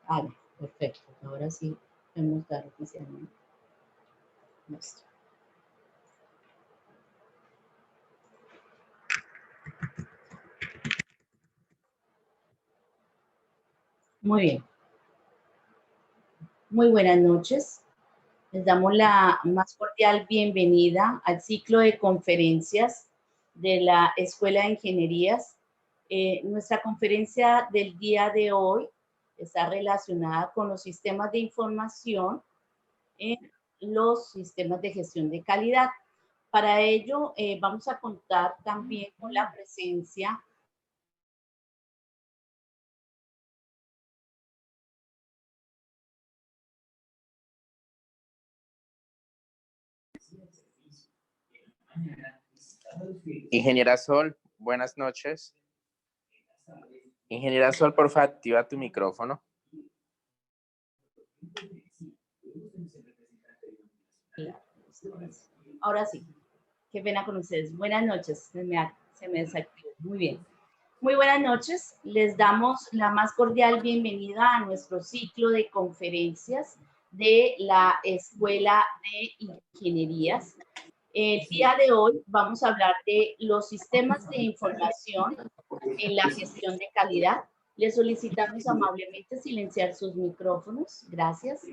Ah, perfecto. Ahora sí podemos dar oficialmente nuestro. Muy bien. Muy buenas noches. Les damos la más cordial bienvenida al ciclo de conferencias de la Escuela de Ingenierías. Nuestra conferencia del día de hoy está relacionada con los sistemas de información en los sistemas de gestión de calidad. Para ello, vamos a contar también con la presencia Ingeniera Sol, buenas noches. Ingeniera Sol, porfa, activa tu micrófono. Ahora sí, qué pena con ustedes. Buenas noches, se me desactivó. Muy bien. Muy buenas noches, les damos la más cordial bienvenida a nuestro ciclo de conferencias de la Escuela de Ingenierías. El día de hoy vamos a hablar de los sistemas de información en la gestión de calidad. Les solicitamos amablemente silenciar sus micrófonos. Gracias.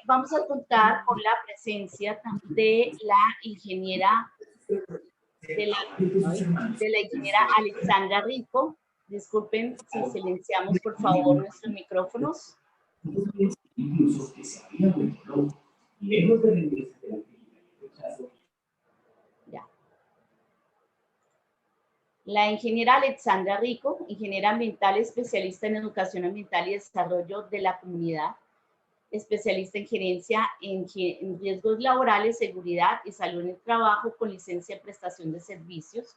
Vamos a contar con la presencia de la ingeniera de la ingeniera Alexandra Rico. Disculpen si silenciamos, por favor, nuestros micrófonos. Ya. La ingeniera Alexandra Rico, ingeniera ambiental, especialista en educación ambiental y desarrollo de la comunidad, especialista en gerencia en riesgos laborales, seguridad y salud en el trabajo, con licencia de prestación de servicios,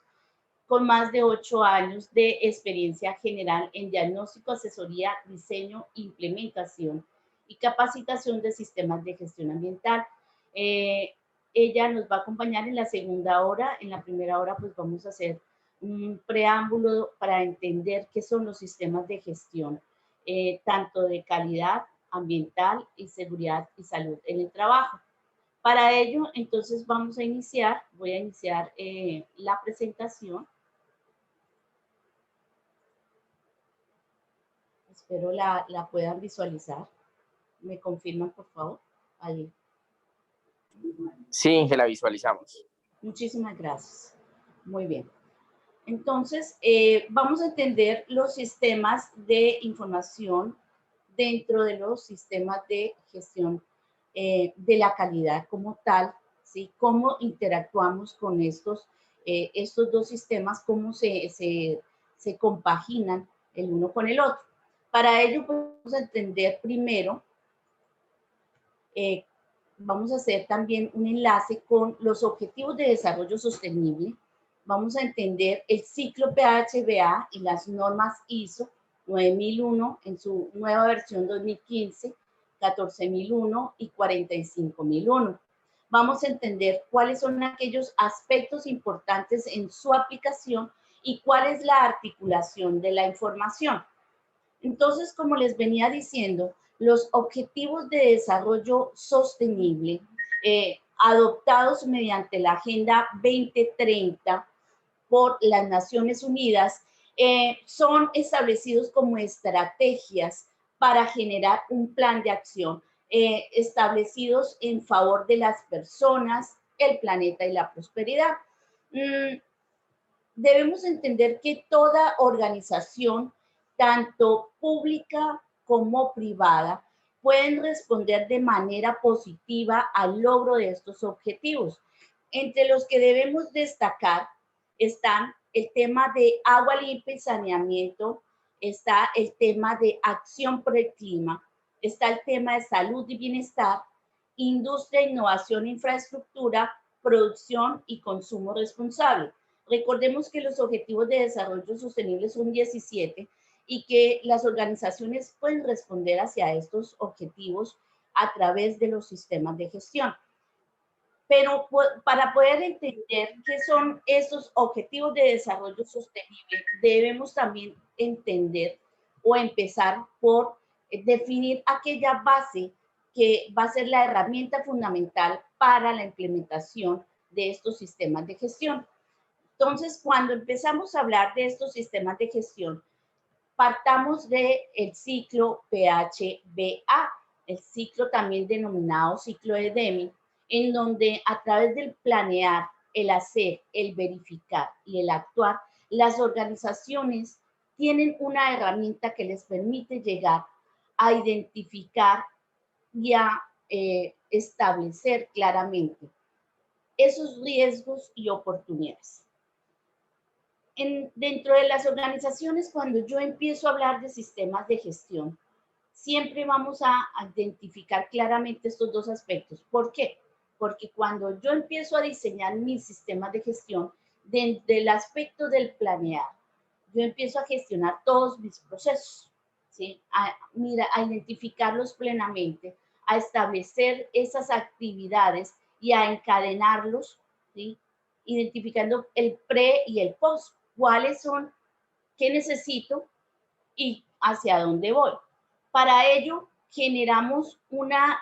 con más de 8 años de experiencia general en diagnóstico, asesoría, diseño, implementación y capacitación de sistemas de gestión ambiental. Ella nos va a acompañar en la segunda hora. En la primera hora, pues vamos a hacer un preámbulo para entender qué son los sistemas de gestión, tanto de calidad ambiental y seguridad y salud en el trabajo. Para ello, entonces vamos a iniciar, voy a iniciar la presentación. Espero la puedan visualizar. ¿Me confirman, por favor? Ahí. Sí, que la visualizamos. Muchísimas gracias. Muy bien. Entonces, vamos a entender los sistemas de información dentro de los sistemas de gestión de la calidad como tal, ¿sí? Cómo interactuamos con estos dos sistemas, cómo se compaginan el uno con el otro. Para ello, vamos a entender primero, vamos a hacer también un enlace con los Objetivos de Desarrollo Sostenible. Vamos a entender el ciclo PHBA y las normas ISO 9001 en su nueva versión 2015, 14001 y 45001. Vamos a entender cuáles son aquellos aspectos importantes en su aplicación y cuál es la articulación de la información. Entonces, como les venía diciendo, los objetivos de desarrollo sostenible adoptados mediante la Agenda 2030 por las Naciones Unidas son establecidos como estrategias para generar un plan de acción establecidos en favor de las personas, el planeta y la prosperidad. Debemos entender que toda organización, tanto pública como privada, pueden responder de manera positiva al logro de estos objetivos. Entre los que debemos destacar están el tema de agua limpia y saneamiento, está el tema de acción por el clima, está el tema de salud y bienestar, industria, innovación, infraestructura, producción y consumo responsable. Recordemos que los Objetivos de Desarrollo Sostenible son 17 y que las organizaciones pueden responder hacia estos objetivos a través de los sistemas de gestión. Pero para poder entender qué son estos Objetivos de Desarrollo Sostenible, debemos también entender o empezar por definir aquella base que va a ser la herramienta fundamental para la implementación de estos sistemas de gestión. Entonces, cuando empezamos a hablar de estos sistemas de gestión, partamos del ciclo PHBA, el ciclo también denominado ciclo de Deming, en donde a través del planear, el hacer, el verificar y el actuar, las organizaciones tienen una herramienta que les permite llegar a identificar y a establecer claramente esos riesgos y oportunidades. Dentro de las organizaciones, cuando yo empiezo a hablar de sistemas de gestión, siempre vamos a identificar claramente estos dos aspectos. ¿Por qué? Porque cuando yo empiezo a diseñar mis sistemas de gestión, desde el aspecto del planear, yo empiezo a gestionar todos mis procesos, ¿sí? A identificarlos plenamente, a establecer esas actividades y a encadenarlos, ¿sí? Identificando el pre y el post. ¿Cuáles son? ¿Qué necesito? Y hacia dónde voy. Para ello, generamos una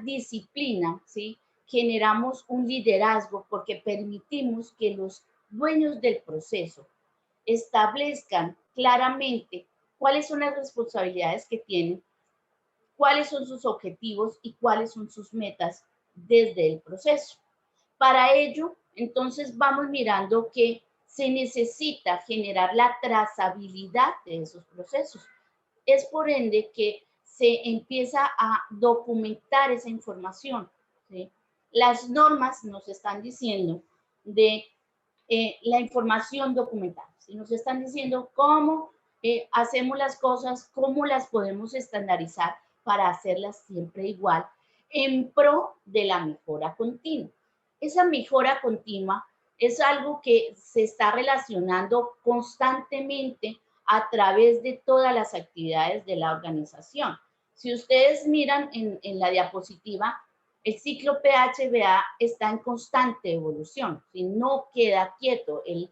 disciplina, ¿sí? Generamos un liderazgo porque permitimos que los dueños del proceso establezcan claramente cuáles son las responsabilidades que tienen, cuáles son sus objetivos y cuáles son sus metas desde el proceso. Para ello, entonces vamos mirando que se necesita generar la trazabilidad de esos procesos. Es por ende que se empieza a documentar esa información, ¿sí? Las normas nos están diciendo de la información documental, ¿sí? Nos están diciendo cómo hacemos las cosas, cómo las podemos estandarizar para hacerlas siempre igual en pro de la mejora continua. Esa mejora continua es algo que se está relacionando constantemente a través de todas las actividades de la organización. Si ustedes miran en la diapositiva, el ciclo PHBA está en constante evolución, si no queda quieto, él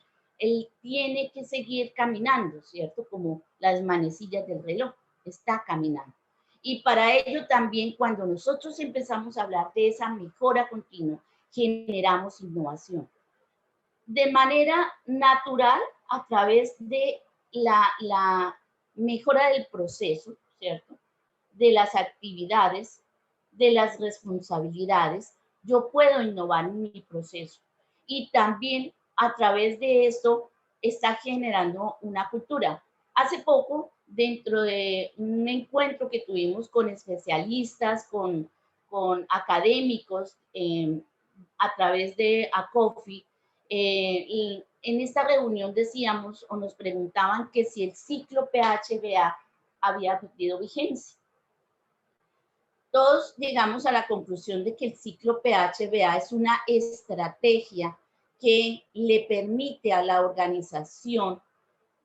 tiene que seguir caminando, ¿cierto? Como las manecillas del reloj, está caminando. Y para ello también cuando nosotros empezamos a hablar de esa mejora continua, generamos innovación. De manera natural, a través de la mejora del proceso, ¿cierto? De las actividades, de las responsabilidades, yo puedo innovar en mi proceso. Y también a través de esto está generando una cultura. Hace poco, dentro de un encuentro que tuvimos con especialistas, con académicos, a través de ACOFI, y en esta reunión decíamos o nos preguntaban que si el ciclo PHBA había perdido vigencia. Todos llegamos a la conclusión de que el ciclo PHBA es una estrategia que le permite a la organización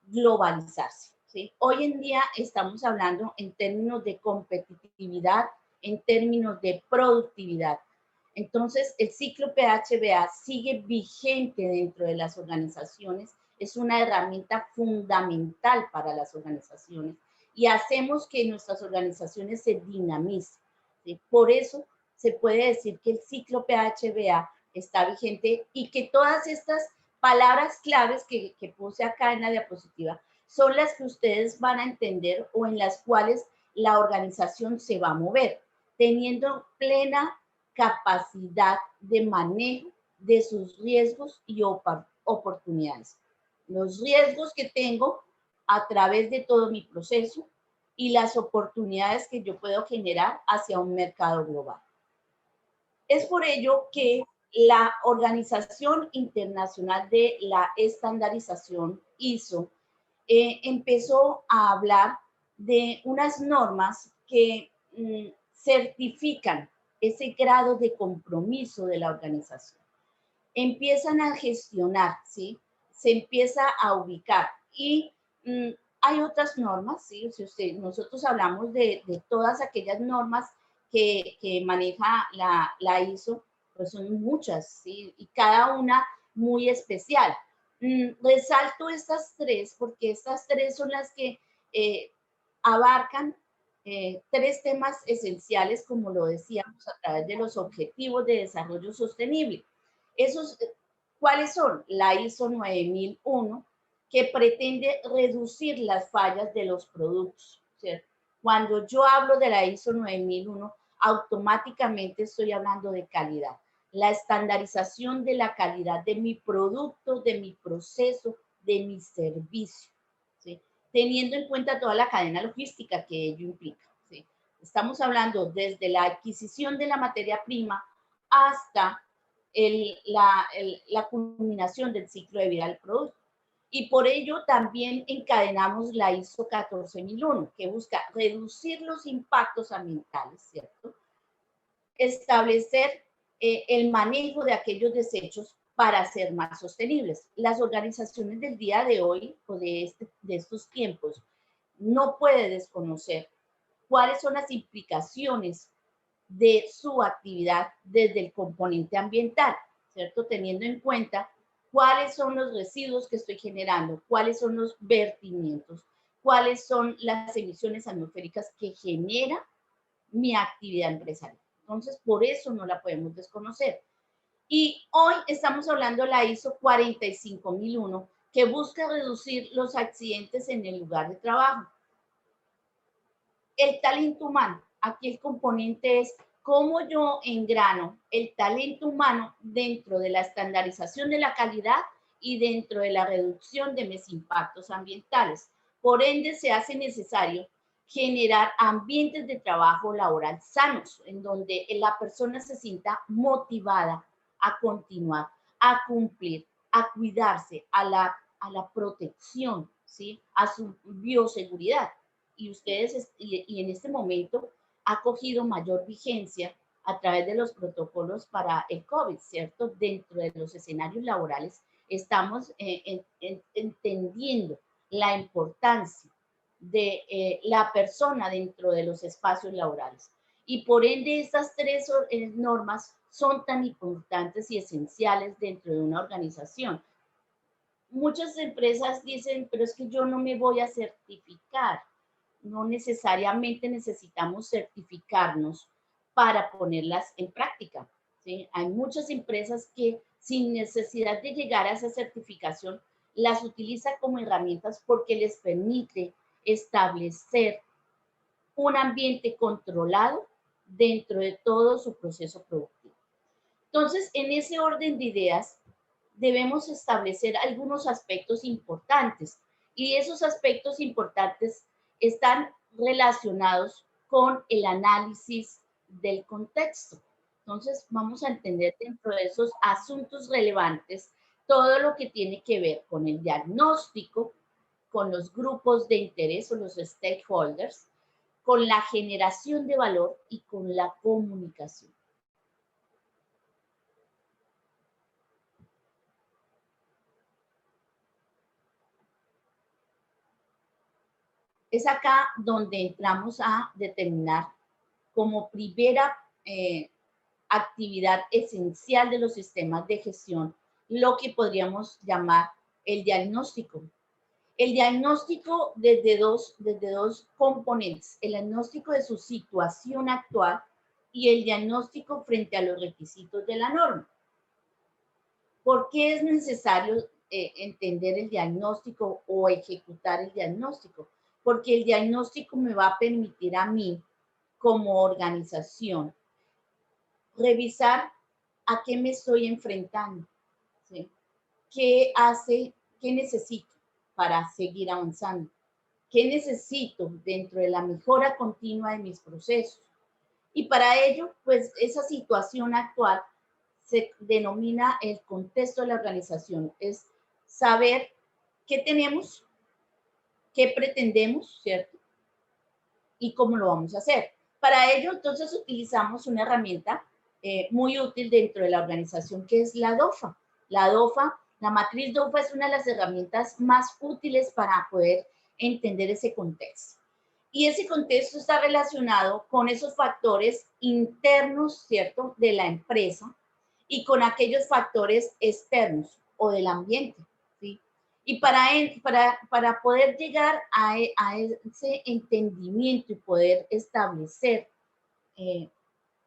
globalizarse, ¿sí? Hoy en día estamos hablando en términos de competitividad, en términos de productividad. Entonces, el ciclo PHBA sigue vigente dentro de las organizaciones, es una herramienta fundamental para las organizaciones y hacemos que nuestras organizaciones se dinamicen, ¿sí? Por eso se puede decir que el ciclo PHBA está vigente y que todas estas palabras claves que puse acá en la diapositiva son las que ustedes van a entender o en las cuales la organización se va a mover, teniendo plena capacidad de manejo de sus riesgos y oportunidades. Los riesgos que tengo a través de todo mi proceso y las oportunidades que yo puedo generar hacia un mercado global. Es por ello que la Organización Internacional de la Estandarización, ISO, empezó a hablar de unas normas que certifican ese grado de compromiso de la organización. Empiezan a gestionar, ¿sí? Se empieza a ubicar y hay otras normas, ¿sí? Si nosotros hablamos de todas aquellas normas que maneja la ISO, pues son muchas, ¿sí? Y cada una muy especial. Resalto estas tres porque estas tres son las que abarcan tres temas esenciales, como lo decíamos, a través de los objetivos de desarrollo sostenible. Esos, ¿cuáles son? La ISO 9001, que pretende reducir las fallas de los productos, ¿cierto? Cuando yo hablo de la ISO 9001, automáticamente estoy hablando de calidad. La estandarización de la calidad de mi producto, de mi proceso, de mi servicio, ¿sí? Teniendo en cuenta toda la cadena logística que ello implica, ¿sí? Estamos hablando desde la adquisición de la materia prima hasta la culminación del ciclo de vida del producto. Y por ello también encadenamos la ISO 14001, que busca reducir los impactos ambientales, ¿cierto? Establecer el manejo de aquellos desechos para ser más sostenibles. Las organizaciones del día de hoy o de estos tiempos no puede desconocer cuáles son las implicaciones de su actividad desde el componente ambiental, ¿cierto? Teniendo en cuenta cuáles son los residuos que estoy generando, cuáles son los vertimientos, cuáles son las emisiones atmosféricas que genera mi actividad empresarial. Entonces, por eso no la podemos desconocer. Y hoy estamos hablando de la ISO 45001, que busca reducir los accidentes en el lugar de trabajo. El talento humano, aquí el componente es cómo yo engrano el talento humano dentro de la estandarización de la calidad y dentro de la reducción de mis impactos ambientales. Por ende, se hace necesario generar ambientes de trabajo laboral sanos, en donde la persona se sienta motivada a continuar, a cumplir, a cuidarse, a la protección, ¿sí? A su bioseguridad. Y en este momento ha cogido mayor vigencia a través de los protocolos para el COVID, ¿cierto? Dentro de los escenarios laborales estamos entendiendo la importancia de la persona dentro de los espacios laborales. Y por ende estas tres normas son tan importantes y esenciales dentro de una organización. Muchas empresas dicen, pero es que yo no me voy a certificar. No necesariamente necesitamos certificarnos para ponerlas en práctica, ¿sí? Hay muchas empresas que sin necesidad de llegar a esa certificación las utiliza como herramientas porque les permite establecer un ambiente controlado dentro de todo su proceso productivo. Entonces, en ese orden de ideas, debemos establecer algunos aspectos importantes y esos aspectos importantes están relacionados con el análisis del contexto. Entonces, vamos a entender dentro de esos asuntos relevantes todo lo que tiene que ver con el diagnóstico, con los grupos de interés o los stakeholders, con la generación de valor y con la comunicación. Es acá donde entramos a determinar como primera actividad esencial de los sistemas de gestión lo que podríamos llamar el diagnóstico. El diagnóstico desde dos componentes, el diagnóstico de su situación actual y el diagnóstico frente a los requisitos de la norma. ¿Por qué es necesario entender el diagnóstico o ejecutar el diagnóstico? Porque el diagnóstico me va a permitir a mí, como organización, revisar a qué me estoy enfrentando, ¿sí? ¿Qué necesito para seguir avanzando? ¿Qué necesito dentro de la mejora continua de mis procesos? Y para ello, pues esa situación actual se denomina el contexto de la organización, es saber qué tenemos, qué pretendemos, ¿cierto? Y cómo lo vamos a hacer. Para ello, entonces, utilizamos una herramienta muy útil dentro de la organización que es la DOFA. La DOFA, la matriz DOFA es una de las herramientas más útiles para poder entender ese contexto. Y ese contexto está relacionado con esos factores internos, ¿cierto?, de la empresa y con aquellos factores externos o del ambiente, ¿sí? Y para poder llegar a ese entendimiento y poder establecer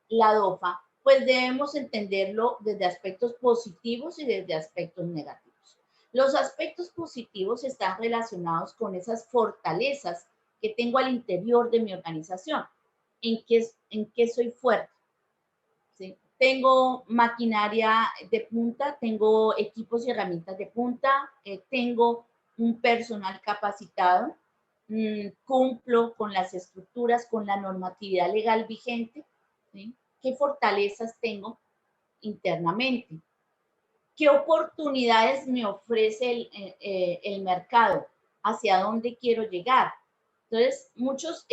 la DOFA, pues debemos entenderlo desde aspectos positivos y desde aspectos negativos. Los aspectos positivos están relacionados con esas fortalezas que tengo al interior de mi organización. ¿En qué soy fuerte? ¿Sí? Tengo maquinaria de punta, tengo equipos y herramientas de punta, tengo un personal capacitado, cumplo con las estructuras, con la normatividad legal vigente, ¿sí? ¿Qué fortalezas tengo internamente? ¿Qué oportunidades me ofrece el mercado? ¿Hacia dónde quiero llegar? Entonces, muchos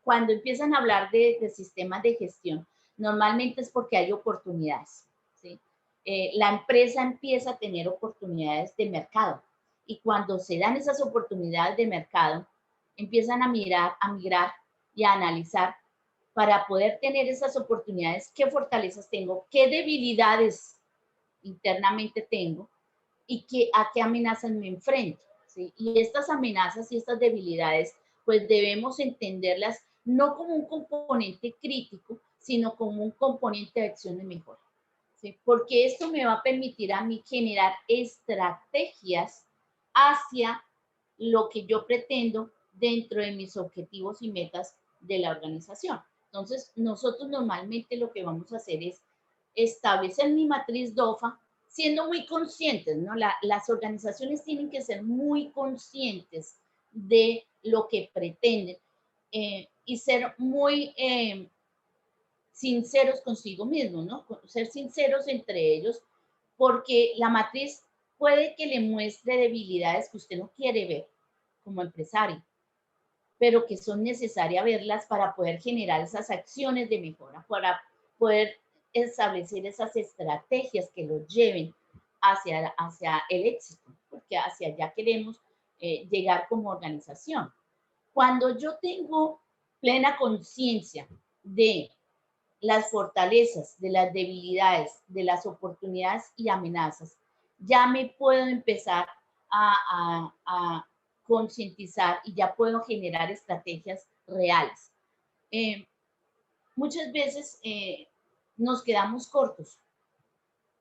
cuando empiezan a hablar de sistemas de gestión, normalmente es porque hay oportunidades, ¿sí? La empresa empieza a tener oportunidades de mercado y cuando se dan esas oportunidades de mercado, empiezan a migrar y a analizar para poder tener esas oportunidades, qué fortalezas tengo, qué debilidades internamente tengo y a qué amenazas me enfrento, ¿sí? Y estas amenazas y estas debilidades, pues debemos entenderlas no como un componente crítico, sino como un componente de acción de mejora, ¿sí? Porque esto me va a permitir a mí generar estrategias hacia lo que yo pretendo dentro de mis objetivos y metas de la organización. Entonces, nosotros normalmente lo que vamos a hacer es establecer mi matriz DOFA, siendo muy conscientes, ¿no? Las organizaciones tienen que ser muy conscientes de lo que pretenden y ser muy sinceros consigo mismos, ¿no? Ser sinceros entre ellos, porque la matriz puede que le muestre debilidades que usted no quiere ver como empresario, pero que son necesarias verlas para poder generar esas acciones de mejora, para poder establecer esas estrategias que los lleven hacia el éxito, porque hacia allá queremos llegar como organización. Cuando yo tengo plena conciencia de las fortalezas, de las debilidades, de las oportunidades y amenazas, ya me puedo empezar a concientizar y ya puedo generar estrategias reales. Muchas veces nos quedamos cortos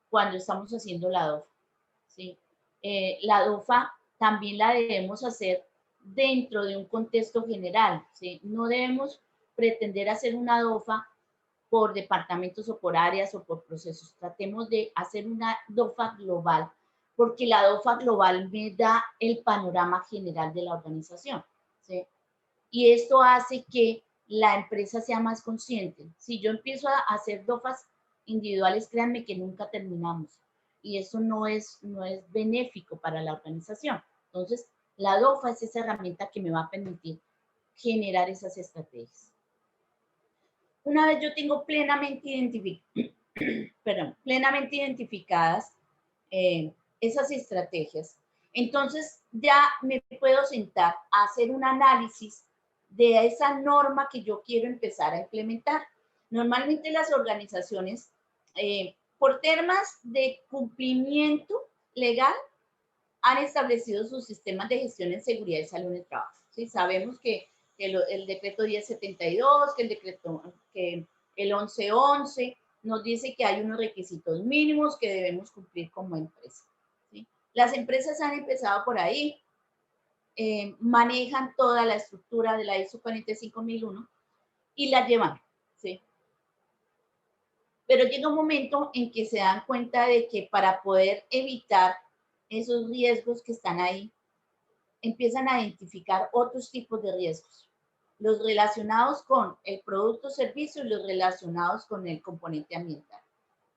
cuando estamos haciendo la DOFA, ¿sí? La DOFA también la debemos hacer dentro de un contexto general, ¿sí? No debemos pretender hacer una DOFA por departamentos o por áreas o por procesos. Tratemos de hacer una DOFA global, porque la DOFA global me da el panorama general de la organización, ¿sí? Y esto hace que la empresa sea más consciente. Si yo empiezo a hacer DOFAs individuales, créanme que nunca terminamos. Y eso no es benéfico para la organización. Entonces, la DOFA es esa herramienta que me va a permitir generar esas estrategias. Una vez yo tengo plenamente identificadas esas estrategias, entonces ya me puedo sentar a hacer un análisis de esa norma que yo quiero empezar a implementar. Normalmente las organizaciones, por temas de cumplimiento legal, han establecido sus sistemas de gestión en seguridad y salud en el trabajo. ¿Sí? Sabemos que el decreto 1072, que el 1111 nos dice que hay unos requisitos mínimos que debemos cumplir como empresa. ¿Sí? Las empresas han empezado por ahí, manejan toda la estructura de la ISO 45001 y la llevan, ¿sí? Pero llega un momento en que se dan cuenta de que para poder evitar esos riesgos que están ahí, empiezan a identificar otros tipos de riesgos, los relacionados con el producto o servicio y los relacionados con el componente ambiental.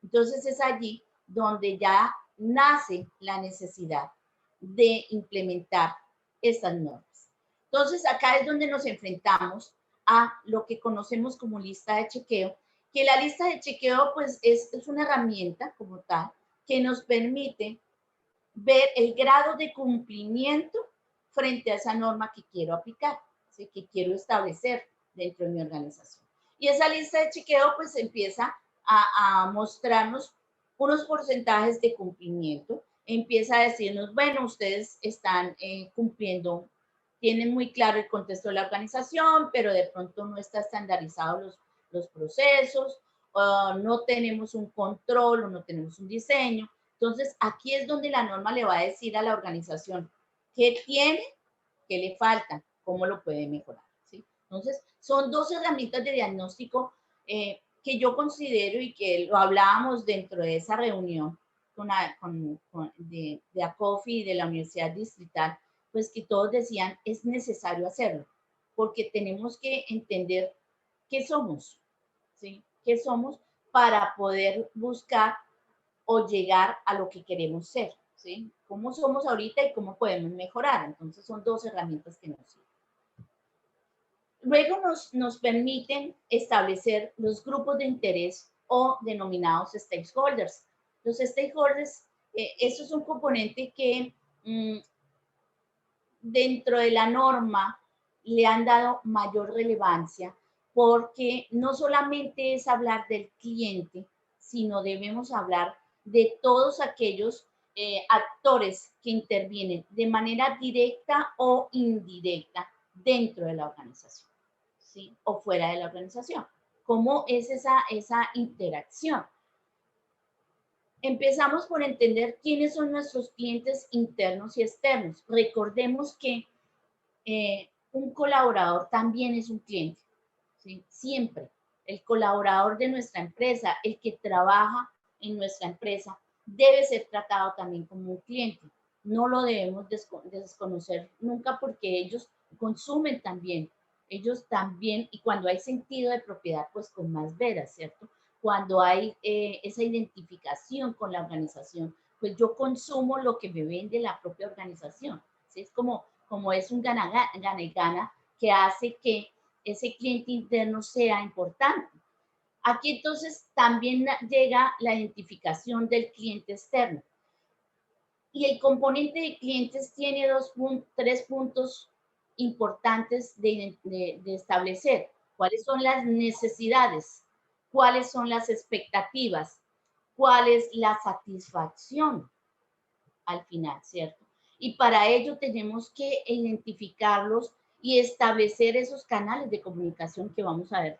Entonces es allí donde ya nace la necesidad de implementar estas normas. Entonces acá es donde nos enfrentamos a lo que conocemos como lista de chequeo, que la lista de chequeo pues es una herramienta como tal que nos permite ver el grado de cumplimiento frente a esa norma que quiero aplicar, ¿sí? Que quiero establecer dentro de mi organización. Y esa lista de chequeo pues empieza a mostrarnos unos porcentajes de cumplimiento empieza a decirnos, bueno, ustedes están cumpliendo, tienen muy claro el contexto de la organización, pero de pronto no está estandarizado los procesos, no tenemos un control o no tenemos un diseño. Entonces, aquí es donde la norma le va a decir a la organización qué tiene, qué le falta, cómo lo puede mejorar, ¿sí? Entonces, son dos herramientas de diagnóstico que yo considero y que lo hablábamos dentro de esa reunión de ACOFI y de la Universidad Distrital, pues que todos decían, es necesario hacerlo, porque tenemos que entender qué somos, ¿sí? ¿Qué somos para poder buscar o llegar a lo que queremos ser, ¿sí? ¿Cómo somos ahorita y cómo podemos mejorar? Entonces son dos herramientas que nos sirven. Luego nos permiten establecer los grupos de interés o denominados stakeholders. Los stakeholders, eso es un componente que dentro de la norma le han dado mayor relevancia porque no solamente es hablar del cliente, sino debemos hablar de todos aquellos actores que intervienen de manera directa o indirecta dentro de la organización, ¿sí? O fuera de la organización. ¿Cómo es esa interacción? Empezamos por entender quiénes son nuestros clientes internos y externos. Recordemos que un colaborador también es un cliente, ¿sí? Siempre. El colaborador de nuestra empresa, el que trabaja en nuestra empresa, debe ser tratado también como un cliente. No lo debemos desconocer nunca porque ellos consumen también. Ellos también, y cuando hay sentido de propiedad, pues con más veras, ¿cierto? Cuando hay esa identificación con la organización, pues yo consumo lo que me vende la propia organización. ¿Sí? Es como es un gana y gana que hace que ese cliente interno sea importante. Aquí entonces también llega la identificación del cliente externo. Y el componente de clientes tiene tres puntos importantes de establecer. ¿Cuáles son las necesidades? ¿Cuáles son las expectativas? ¿Cuál es la satisfacción al final, cierto? Y para ello tenemos que identificarlos y establecer esos canales de comunicación que vamos a ver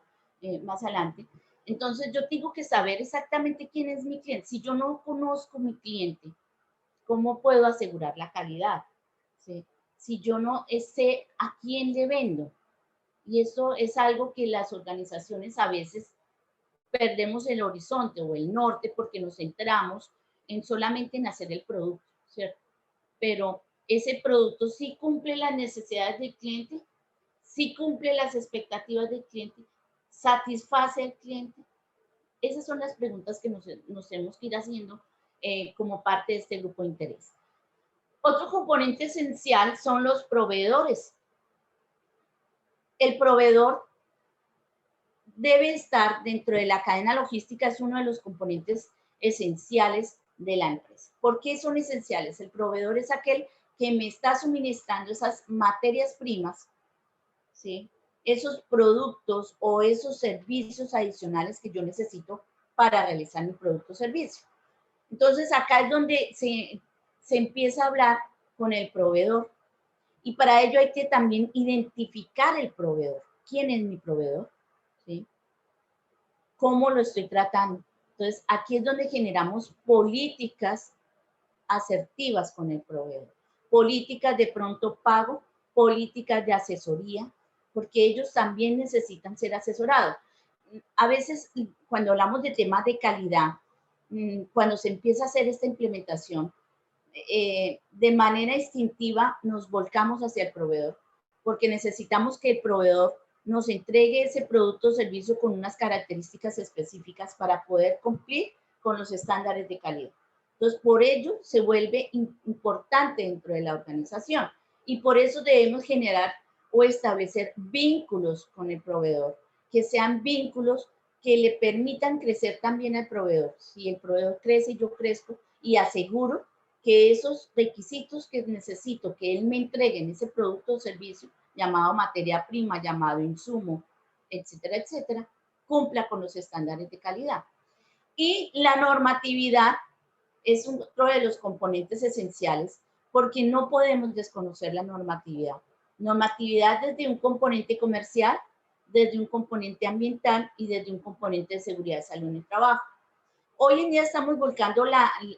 más adelante. Entonces yo tengo que saber exactamente quién es mi cliente. Si yo no conozco mi cliente, ¿cómo puedo asegurar la calidad? ¿Sí? Si yo no sé a quién le vendo. Y eso es algo que las organizaciones a veces perdemos el horizonte o el norte porque nos centramos en solamente en hacer el producto, ¿cierto? Pero ese producto sí cumple las necesidades del cliente, sí cumple las expectativas del cliente, satisface al cliente. Esas son las preguntas que nos tenemos que ir haciendo como parte de este grupo de interés. Otro componente esencial son los proveedores. El proveedor debe estar dentro de la cadena logística, es uno de los componentes esenciales de la empresa. ¿Por qué son esenciales? El proveedor es aquel que me está suministrando esas materias primas, ¿sí? Esos productos o esos servicios adicionales que yo necesito para realizar mi producto o servicio. Entonces, acá es donde se empieza a hablar con el proveedor. Y para ello hay que también identificar el proveedor. ¿Quién es mi proveedor? ¿Sí? ¿Cómo lo estoy tratando? Entonces, aquí es donde generamos políticas asertivas con el proveedor. Políticas de pronto pago, políticas de asesoría, porque ellos también necesitan ser asesorados. A veces, cuando hablamos de temas de calidad, cuando se empieza a hacer esta implementación, de manera instintiva nos volcamos hacia el proveedor, porque necesitamos que el proveedor nos entregue ese producto o servicio con unas características específicas para poder cumplir con los estándares de calidad. Entonces, por ello se vuelve importante dentro de la organización y por eso debemos generar o establecer vínculos con el proveedor, que sean vínculos que le permitan crecer también al proveedor. Si el proveedor crece, yo crezco y aseguro que esos requisitos que necesito que él me entregue en ese producto o servicio, llamado materia prima, llamado insumo, etcétera, cumpla con los estándares de calidad. Y la normatividad es otro de los componentes esenciales porque no podemos desconocer la normatividad. Normatividad desde un componente comercial, desde un componente ambiental y desde un componente de seguridad y salud en el trabajo. Hoy en día estamos volcando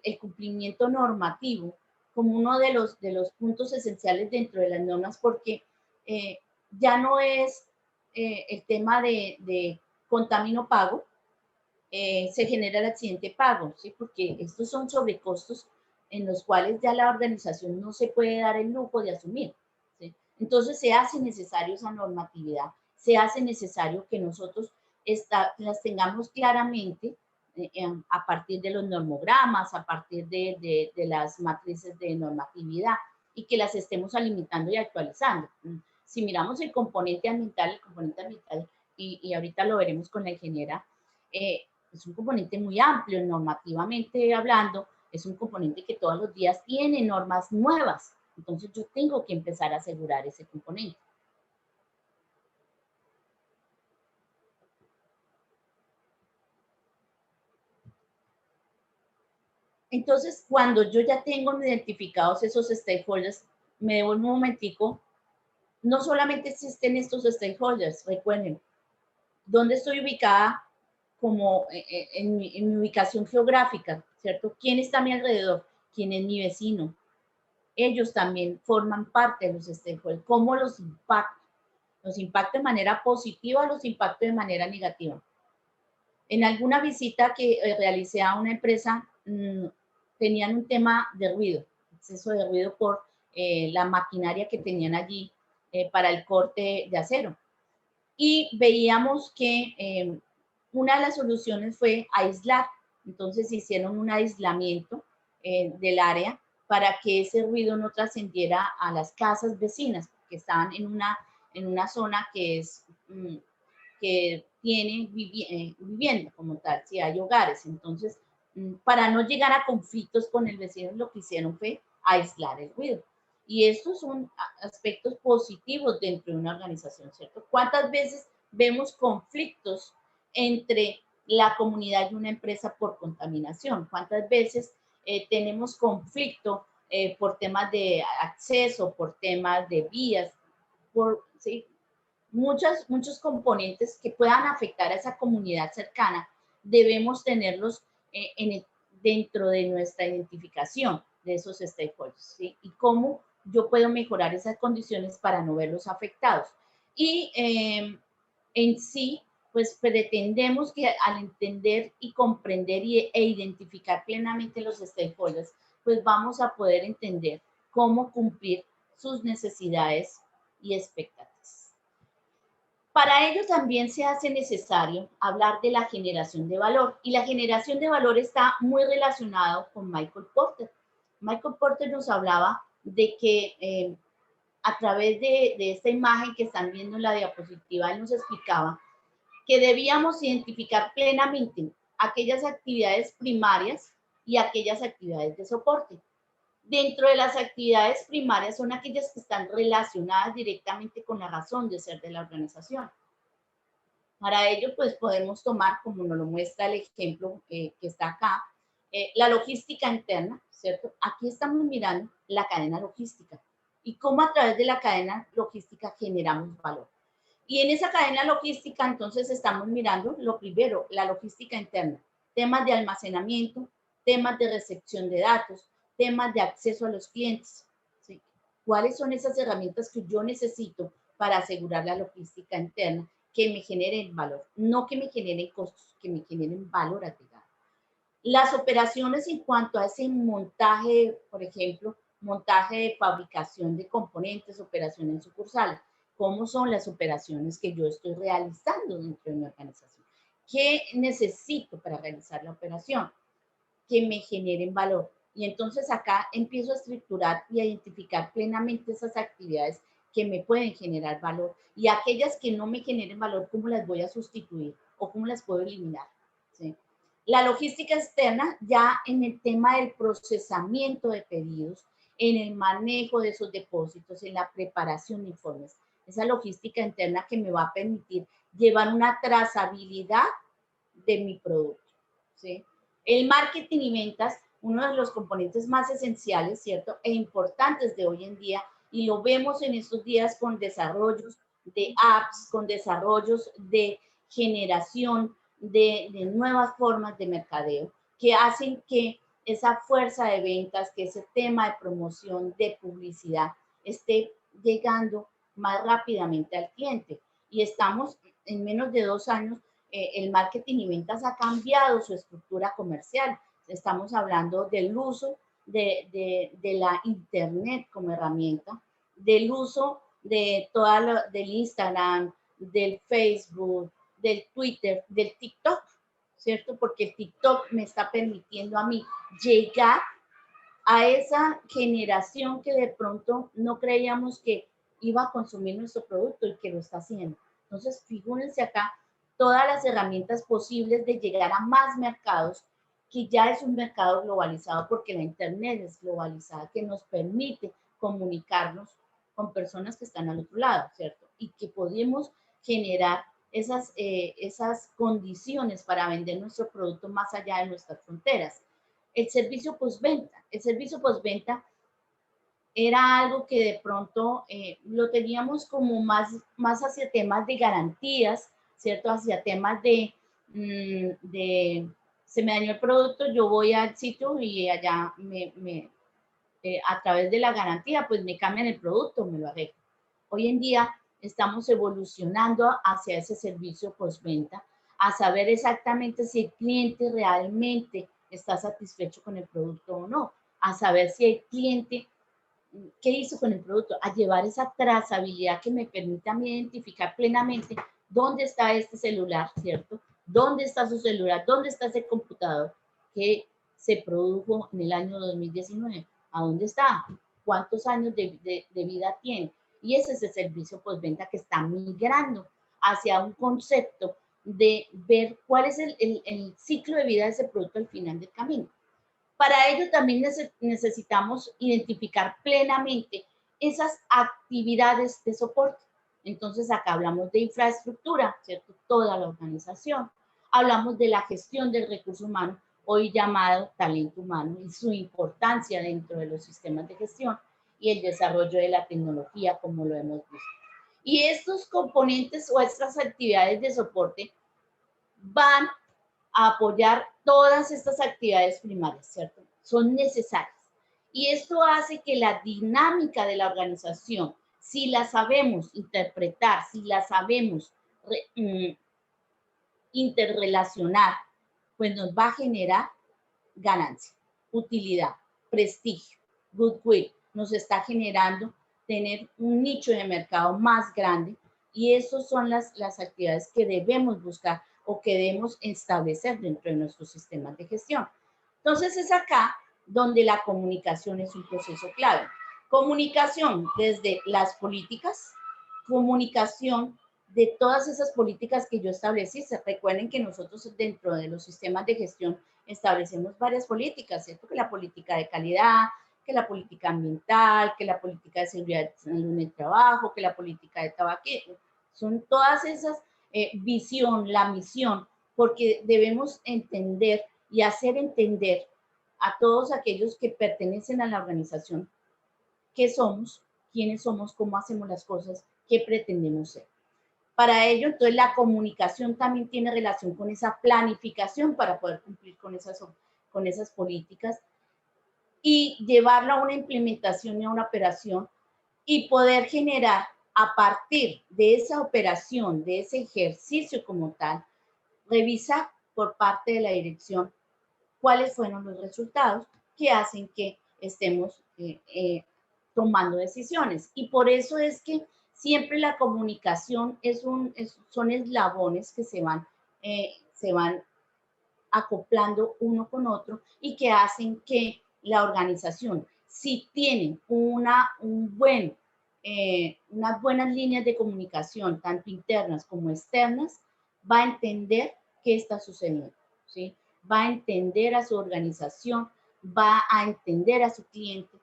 el cumplimiento normativo como uno de los puntos esenciales dentro de las normas porque ya no es el tema de contamino pago, se genera el accidente pago, ¿sí? Porque estos son sobrecostos en los cuales ya la organización no se puede dar el lujo de asumir, ¿sí? Entonces se hace necesario esa normatividad, se hace necesario que nosotros las tengamos claramente a partir de los normogramas, a partir de las matrices de normatividad y que las estemos alimentando y actualizando. Si miramos el componente ambiental, y ahorita lo veremos con la ingeniera, es un componente muy amplio normativamente hablando, es un componente que todos los días tiene normas nuevas, entonces yo tengo que empezar a asegurar ese componente. Entonces, cuando yo ya tengo identificados esos stakeholders, me devuelvo un momentico, no solamente existen estos stakeholders, recuerden, ¿dónde estoy ubicada? Como en mi ubicación geográfica, ¿cierto? ¿Quién está a mi alrededor? ¿Quién es mi vecino? Ellos también forman parte de los stakeholders. ¿Cómo los impacto? ¿Los impacto de manera positiva o los impacto de manera negativa? En alguna visita que realicé a una empresa, tenían un tema de ruido, exceso de ruido por la maquinaria que tenían allí para el corte de acero. Y veíamos que una de las soluciones fue aislar. Entonces hicieron un aislamiento del área para que ese ruido no trascendiera a las casas vecinas, que estaban en una zona que es que tiene vivienda como tal, si hay hogares. Entonces, para no llegar a conflictos con el vecino, lo que hicieron fue aislar el ruido. Y estos son aspectos positivos dentro de una organización, ¿cierto? ¿Cuántas veces vemos conflictos entre la comunidad y una empresa por contaminación? ¿Cuántas veces tenemos conflicto por temas de acceso, por temas de vías, ¿sí? Muchos componentes que puedan afectar a esa comunidad cercana, debemos tenerlos dentro de nuestra identificación de esos stakeholders, ¿sí? Y cómo yo puedo mejorar esas condiciones para no verlos afectados. Y en sí, pues pretendemos que al entender y comprender e identificar plenamente los stakeholders, pues vamos a poder entender cómo cumplir sus necesidades y expectativas. Para ello también se hace necesario hablar de la generación de valor y la generación de valor está muy relacionado con Michael Porter. Michael Porter nos hablaba de que a través de esta imagen que están viendo en la diapositiva, él nos explicaba que debíamos identificar plenamente aquellas actividades primarias y aquellas actividades de soporte. Dentro de las actividades primarias son aquellas que están relacionadas directamente con la razón de ser de la organización. Para ello, pues podemos tomar, como nos lo muestra el ejemplo que está acá, la logística interna, ¿cierto? Aquí estamos mirando la cadena logística y cómo a través de la cadena logística generamos valor. Y en esa cadena logística, entonces, estamos mirando lo primero, la logística interna, temas de almacenamiento, temas de recepción de datos, temas de acceso a los clientes, ¿sí? ¿Cuáles son esas herramientas que yo necesito para asegurar la logística interna que me generen valor? No que me generen costos, que me generen valor agregado. Las operaciones en cuanto a ese montaje, por ejemplo, montaje de fabricación de componentes, operaciones en sucursales. ¿Cómo son las operaciones que yo estoy realizando dentro de mi organización? ¿Qué necesito para realizar la operación? Que me generen valor. Y entonces acá empiezo a estructurar y a identificar plenamente esas actividades que me pueden generar valor y aquellas que no me generen valor, ¿cómo las voy a sustituir o cómo las puedo eliminar? ¿Sí? La logística externa ya en el tema del procesamiento de pedidos, en el manejo de esos depósitos, en la preparación de informes. Esa logística interna que me va a permitir llevar una trazabilidad de mi producto, ¿sí? El marketing y ventas uno de los componentes más esenciales, ¿cierto? E importantes de hoy en día, y lo vemos en estos días con desarrollos de apps, con desarrollos de generación de nuevas formas de mercadeo que hacen que esa fuerza de ventas, que ese tema de promoción, de publicidad, esté llegando más rápidamente al cliente. Y estamos en menos de 2 años, el marketing y ventas ha cambiado su estructura comercial. Estamos hablando del uso de la Internet como herramienta, del uso de del Instagram, del Facebook, del Twitter, del TikTok, ¿cierto? Porque el TikTok me está permitiendo a mí llegar a esa generación que de pronto no creíamos que iba a consumir nuestro producto y que lo está haciendo. Entonces, fíjense acá todas las herramientas posibles de llegar a más mercados, que ya es un mercado globalizado porque la Internet es globalizada, que nos permite comunicarnos con personas que están al otro lado, ¿cierto? Y que podemos generar esas condiciones para vender nuestro producto más allá de nuestras fronteras. El servicio postventa. El servicio postventa era algo que de pronto lo teníamos como más hacia temas de garantías, ¿cierto? Hacia temas de se me dañó el producto, yo voy al sitio y allá a través de la garantía, pues me cambian el producto, me lo arreglan. Hoy en día estamos evolucionando hacia ese servicio postventa, a saber exactamente si el cliente realmente está satisfecho con el producto o no, a saber si el cliente, ¿qué hizo con el producto? A llevar esa trazabilidad que me permita a mí identificar plenamente dónde está este celular, ¿cierto? ¿Dónde está su celular? ¿Dónde está ese computador que se produjo en el año 2019? ¿A dónde está? ¿Cuántos años de vida tiene? Y ese es el servicio postventa que está migrando hacia un concepto de ver cuál es el ciclo de vida de ese producto al final del camino. Para ello también necesitamos identificar plenamente esas actividades de soporte. Entonces acá hablamos de infraestructura, ¿cierto? Toda la organización. Hablamos de la gestión del recurso humano, hoy llamado talento humano, y su importancia dentro de los sistemas de gestión y el desarrollo de la tecnología, como lo hemos visto. Y estos componentes o estas actividades de soporte van a apoyar todas estas actividades primarias, ¿cierto? Son necesarias. Y esto hace que la dinámica de la organización, si la sabemos interpretar, si la sabemos interrelacionar, pues nos va a generar ganancia, utilidad, prestigio, goodwill. Nos está generando tener un nicho de mercado más grande y esas son las actividades que debemos buscar o que debemos establecer dentro de nuestros sistemas de gestión. Entonces es acá donde la comunicación es un proceso clave. Comunicación desde las políticas, comunicación de todas esas políticas que yo establecí. Se recuerden que nosotros dentro de los sistemas de gestión establecemos varias políticas, ¿cierto? Que la política de calidad, que la política ambiental, que la política de seguridad en el trabajo, que la política de tabaquismo. Son todas esas visión, la misión, porque debemos entender y hacer entender a todos aquellos que pertenecen a la organización qué somos, quiénes somos, cómo hacemos las cosas, qué pretendemos ser. Para ello, entonces, la comunicación también tiene relación con esa planificación para poder cumplir con esas políticas y llevarlo a una implementación y a una operación y poder generar a partir de esa operación, de ese ejercicio como tal, revisar por parte de la dirección cuáles fueron los resultados que hacen que estemos tomando decisiones. Y por eso es que siempre la comunicación son eslabones que se van acoplando uno con otro y que hacen que la organización, si tiene unas buenas líneas de comunicación, tanto internas como externas, va a entender qué está sucediendo, ¿sí? Va a entender a su organización, va a entender a su cliente,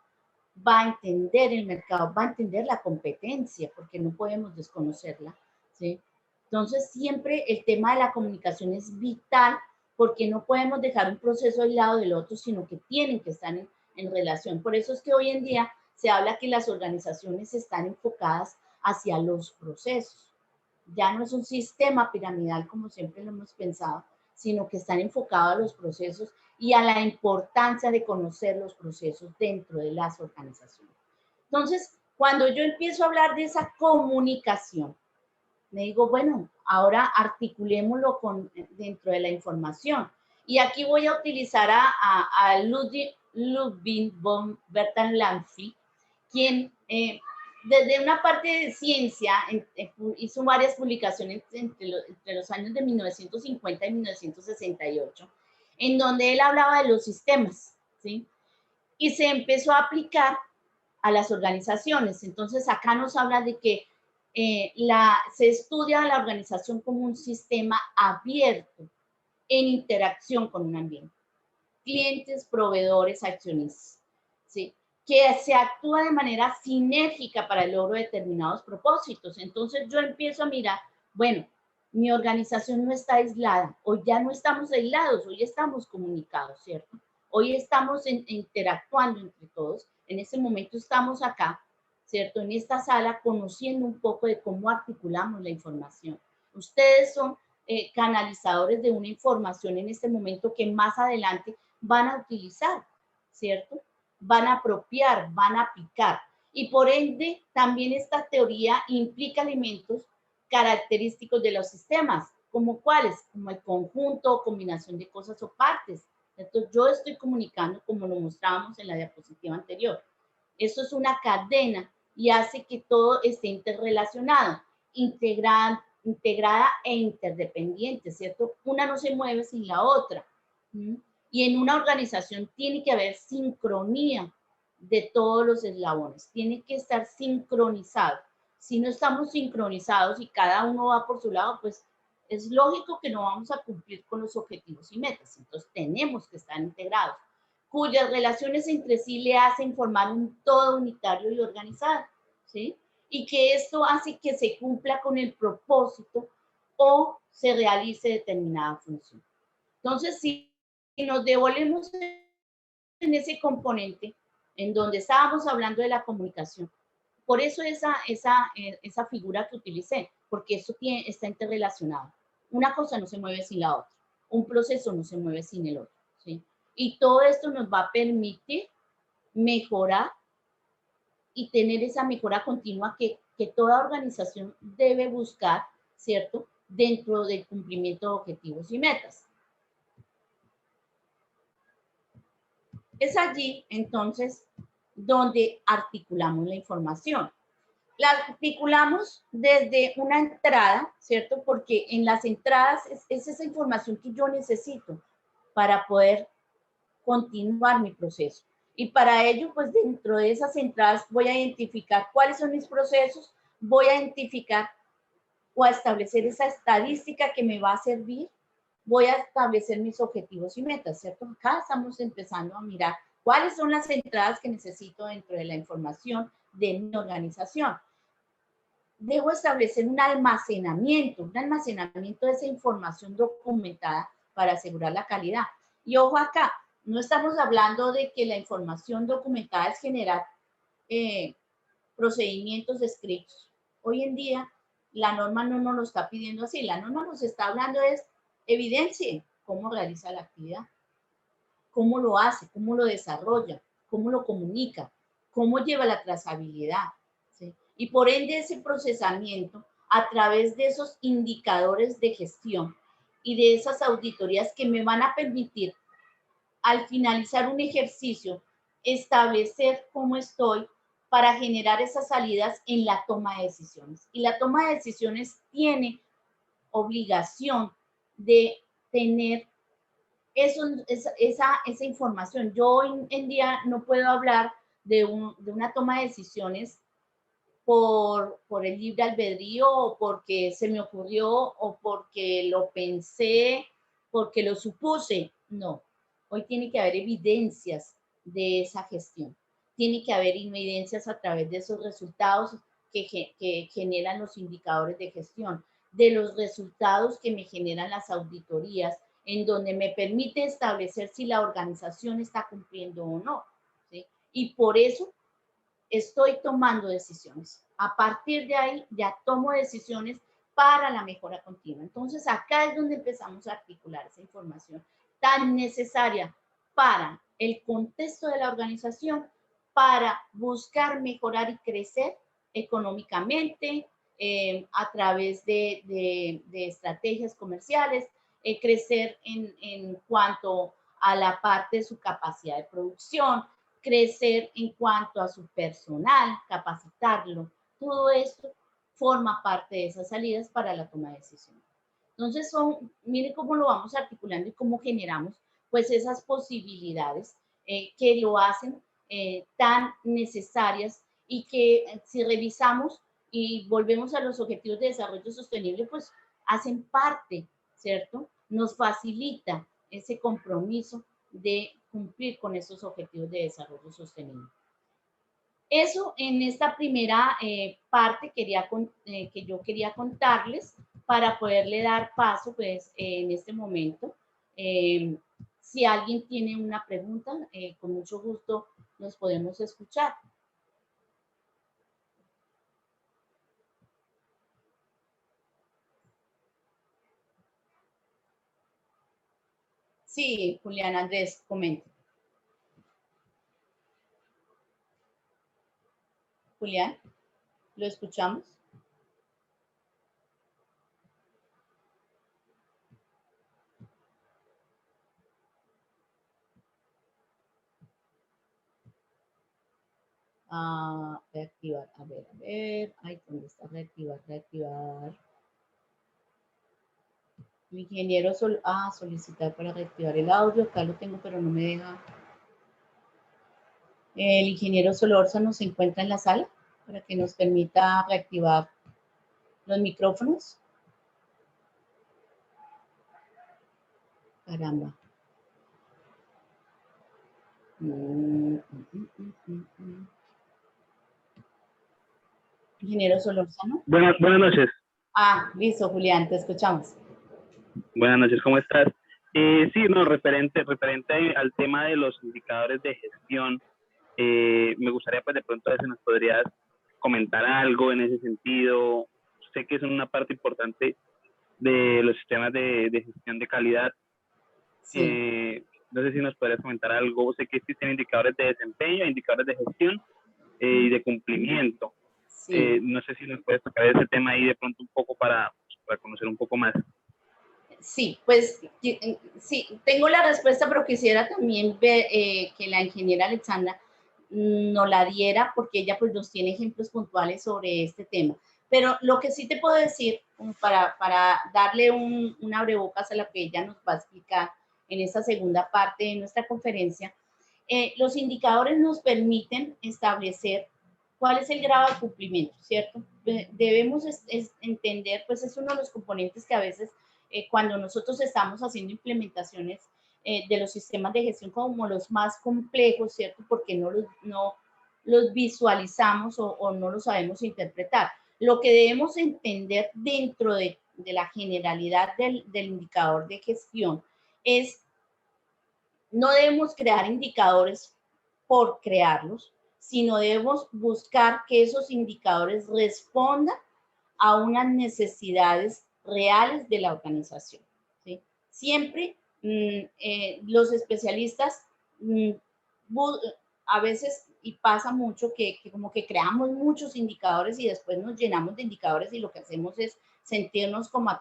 va a entender el mercado, va a entender la competencia, porque no podemos desconocerla, ¿sí? Entonces, siempre el tema de la comunicación es vital porque no podemos dejar un proceso aislado del otro, sino que tienen que estar en relación. Por eso es que hoy en día se habla que las organizaciones están enfocadas hacia los procesos. Ya no es un sistema piramidal como siempre lo hemos pensado, sino que están enfocados a los procesos y a la importancia de conocer los procesos dentro de las organizaciones. Entonces, cuando yo empiezo a hablar de esa comunicación, me digo, bueno, ahora articulémoslo dentro de la información. Y aquí voy a utilizar a Ludwig von Bertalanffy, quien desde una parte de ciencia hizo varias publicaciones entre los años de 1950 y 1968, en donde él hablaba de los sistemas, ¿sí? Y se empezó a aplicar a las organizaciones. Entonces, acá nos habla de que se estudia la organización como un sistema abierto en interacción con un ambiente. Clientes, proveedores, accionistas, ¿sí? Que se actúa de manera sinérgica para el logro de determinados propósitos. Entonces yo empiezo a mirar, bueno, mi organización no está aislada, hoy ya no estamos aislados, hoy estamos comunicados, ¿cierto? Hoy estamos interactuando entre todos, en este momento estamos acá, ¿cierto? En esta sala conociendo un poco de cómo articulamos la información. Ustedes son canalizadores de una información en este momento que más adelante van a utilizar, ¿cierto? Van a apropiar, van a aplicar. Y por ende, también esta teoría implica elementos característicos de los sistemas, como cuáles, como el conjunto o combinación de cosas o partes. Entonces, yo estoy comunicando como lo mostrábamos en la diapositiva anterior. Esto es una cadena y hace que todo esté interrelacionado, integrada e interdependiente, ¿cierto? Una no se mueve sin la otra. Y en una organización tiene que haber sincronía de todos los eslabones, tiene que estar sincronizado. Si no estamos sincronizados y cada uno va por su lado, pues es lógico que no vamos a cumplir con los objetivos y metas. Entonces tenemos que estar integrados, cuyas relaciones entre sí le hacen formar un todo unitario y organizado, ¿sí? Y que esto hace que se cumpla con el propósito o se realice determinada función. Entonces, si nos devolvemos en ese componente en donde estábamos hablando de la comunicación, por eso esa figura que utilicé, porque eso está interrelacionado. Una cosa no se mueve sin la otra, un proceso no se mueve sin el otro, ¿sí? Y todo esto nos va a permitir mejorar y tener esa mejora continua que toda organización debe buscar, ¿cierto? Dentro del cumplimiento de objetivos y metas. Es allí, entonces, donde articulamos la información. La articulamos desde una entrada, ¿cierto? Porque en las entradas es esa información que yo necesito para poder continuar mi proceso. Y para ello, pues dentro de esas entradas voy a identificar cuáles son mis procesos, voy a identificar o a establecer esa estadística que me va a servir, voy a establecer mis objetivos y metas, ¿cierto? Acá estamos empezando a mirar cuáles son las entradas que necesito dentro de la información de mi organización. Debo establecer un almacenamiento de esa información documentada para asegurar la calidad. Y ojo acá, no estamos hablando de que la información documentada es generar procedimientos escritos. Hoy en día la norma no nos lo está pidiendo así, la norma nos está hablando es evidencia cómo realiza la actividad, cómo lo hace, cómo lo desarrolla, cómo lo comunica, cómo lleva la trazabilidad, ¿sí? Y por ende ese procesamiento a través de esos indicadores de gestión y de esas auditorías que me van a permitir al finalizar un ejercicio establecer cómo estoy para generar esas salidas en la toma de decisiones. Y la toma de decisiones tiene obligación de tener esa información. Yo hoy en día no puedo hablar de una toma de decisiones por el libre albedrío o porque se me ocurrió o porque lo pensé, porque lo supuse. No, hoy tiene que haber evidencias de esa gestión. Tiene que haber evidencias a través de esos resultados que generan los indicadores de gestión, de los resultados que me generan las auditorías en donde me permite establecer si la organización está cumpliendo o no, ¿sí? Y por eso estoy tomando decisiones. A partir de ahí ya tomo decisiones para la mejora continua. Entonces acá es donde empezamos a articular esa información tan necesaria para el contexto de la organización, para buscar mejorar y crecer económicamente a través de estrategias comerciales, crecer en cuanto a la parte de su capacidad de producción, crecer en cuanto a su personal, capacitarlo. Todo esto forma parte de esas salidas para la toma de decisiones. Entonces, mire cómo lo vamos articulando y cómo generamos pues esas posibilidades que lo hacen tan necesarias y que si revisamos y volvemos a los objetivos de desarrollo sostenible, pues hacen parte, ¿cierto? Nos facilita ese compromiso de cumplir con esos objetivos de desarrollo sostenible. Eso en esta primera parte que yo quería contarles para poderle dar paso pues en este momento. Si alguien tiene una pregunta, con mucho gusto nos podemos escuchar. Sí, Julián Andrés, comente. Julián, ¿lo escuchamos? Reactivar, a ver, ay, ¿dónde está? Reactivar. El ingeniero solicitar para reactivar el audio, acá lo tengo, pero no me deja. El ingeniero Solórzano se encuentra en la sala para que nos permita reactivar los micrófonos. Caramba. Ingeniero Solórzano. Buenas noches. Listo, Julián, te escuchamos. Buenas noches, ¿cómo estás? Sí, no, referente al tema de los indicadores de gestión, me gustaría pues de pronto a ver si nos podrías comentar algo en ese sentido. Sé que es una parte importante de los sistemas de gestión de calidad. Sí. No sé si nos podrías comentar algo. Sé que existen indicadores de desempeño, indicadores de gestión y de cumplimiento. Sí. No sé si nos puedes tocar ese tema ahí de pronto un poco para conocer un poco más. Sí, pues sí, tengo la respuesta, pero quisiera también ver que la ingeniera Alexandra nos la diera, porque ella pues nos tiene ejemplos puntuales sobre este tema. Pero lo que sí te puedo decir, para darle un abrebocas a lo que ella nos va a explicar en esta segunda parte de nuestra conferencia, los indicadores nos permiten establecer cuál es el grado de cumplimiento, ¿cierto? Debemos entender, pues es uno de los componentes que a veces cuando nosotros estamos haciendo implementaciones de los sistemas de gestión como los más complejos, ¿cierto? Porque no los visualizamos o no los sabemos interpretar. Lo que debemos entender dentro de la generalidad del indicador de gestión es, no debemos crear indicadores por crearlos, sino debemos buscar que esos indicadores respondan a unas necesidades reales de la organización. ¿Sí? Siempre los especialistas a veces, y pasa mucho, que como que creamos muchos indicadores y después nos llenamos de indicadores y lo que hacemos es sentirnos como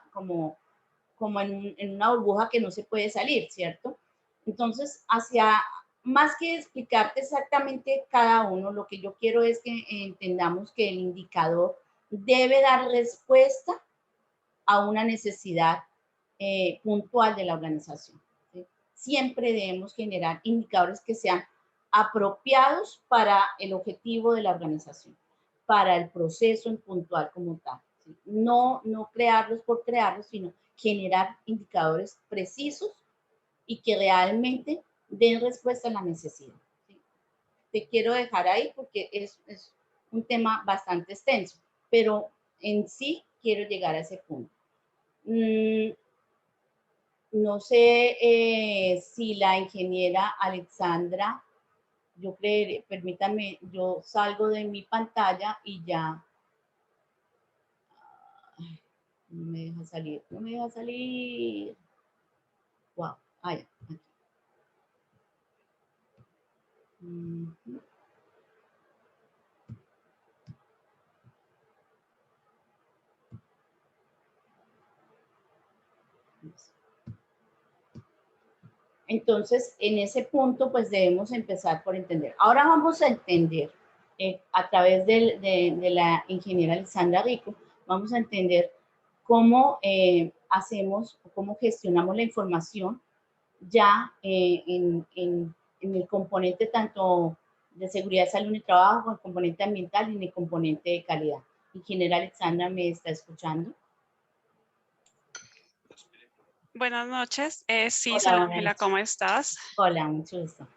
en una burbuja que no se puede salir, ¿cierto? Entonces, más que explicarte exactamente cada uno, lo que yo quiero es que entendamos que el indicador debe dar respuesta a una necesidad puntual de la organización. ¿Sí? Siempre debemos generar indicadores que sean apropiados para el objetivo de la organización, para el proceso en puntual como tal. ¿Sí? No crearlos por crearlos, sino generar indicadores precisos y que realmente den respuesta a la necesidad. ¿Sí? Te quiero dejar ahí porque es un tema bastante extenso, pero en sí quiero llegar a ese punto. No sé si la ingeniera Alexandra, yo creeré, permítame, yo salgo de mi pantalla y ya. Ay, no me deja salir, no me deja salir. Wow, ah, ya, aquí. Ujú. Entonces, en ese punto, pues debemos empezar por entender. Ahora vamos a entender, a través de la ingeniera Alexandra Rico, vamos a entender cómo hacemos, cómo gestionamos la información ya en el componente tanto de seguridad, salud y trabajo, con el componente ambiental y en el componente de calidad. Ingeniera Alexandra, ¿me está escuchando? Buenas noches. Sí, Hola, Sol buenas Ángela, noches. ¿cómo estás? Hola, mucho gusto.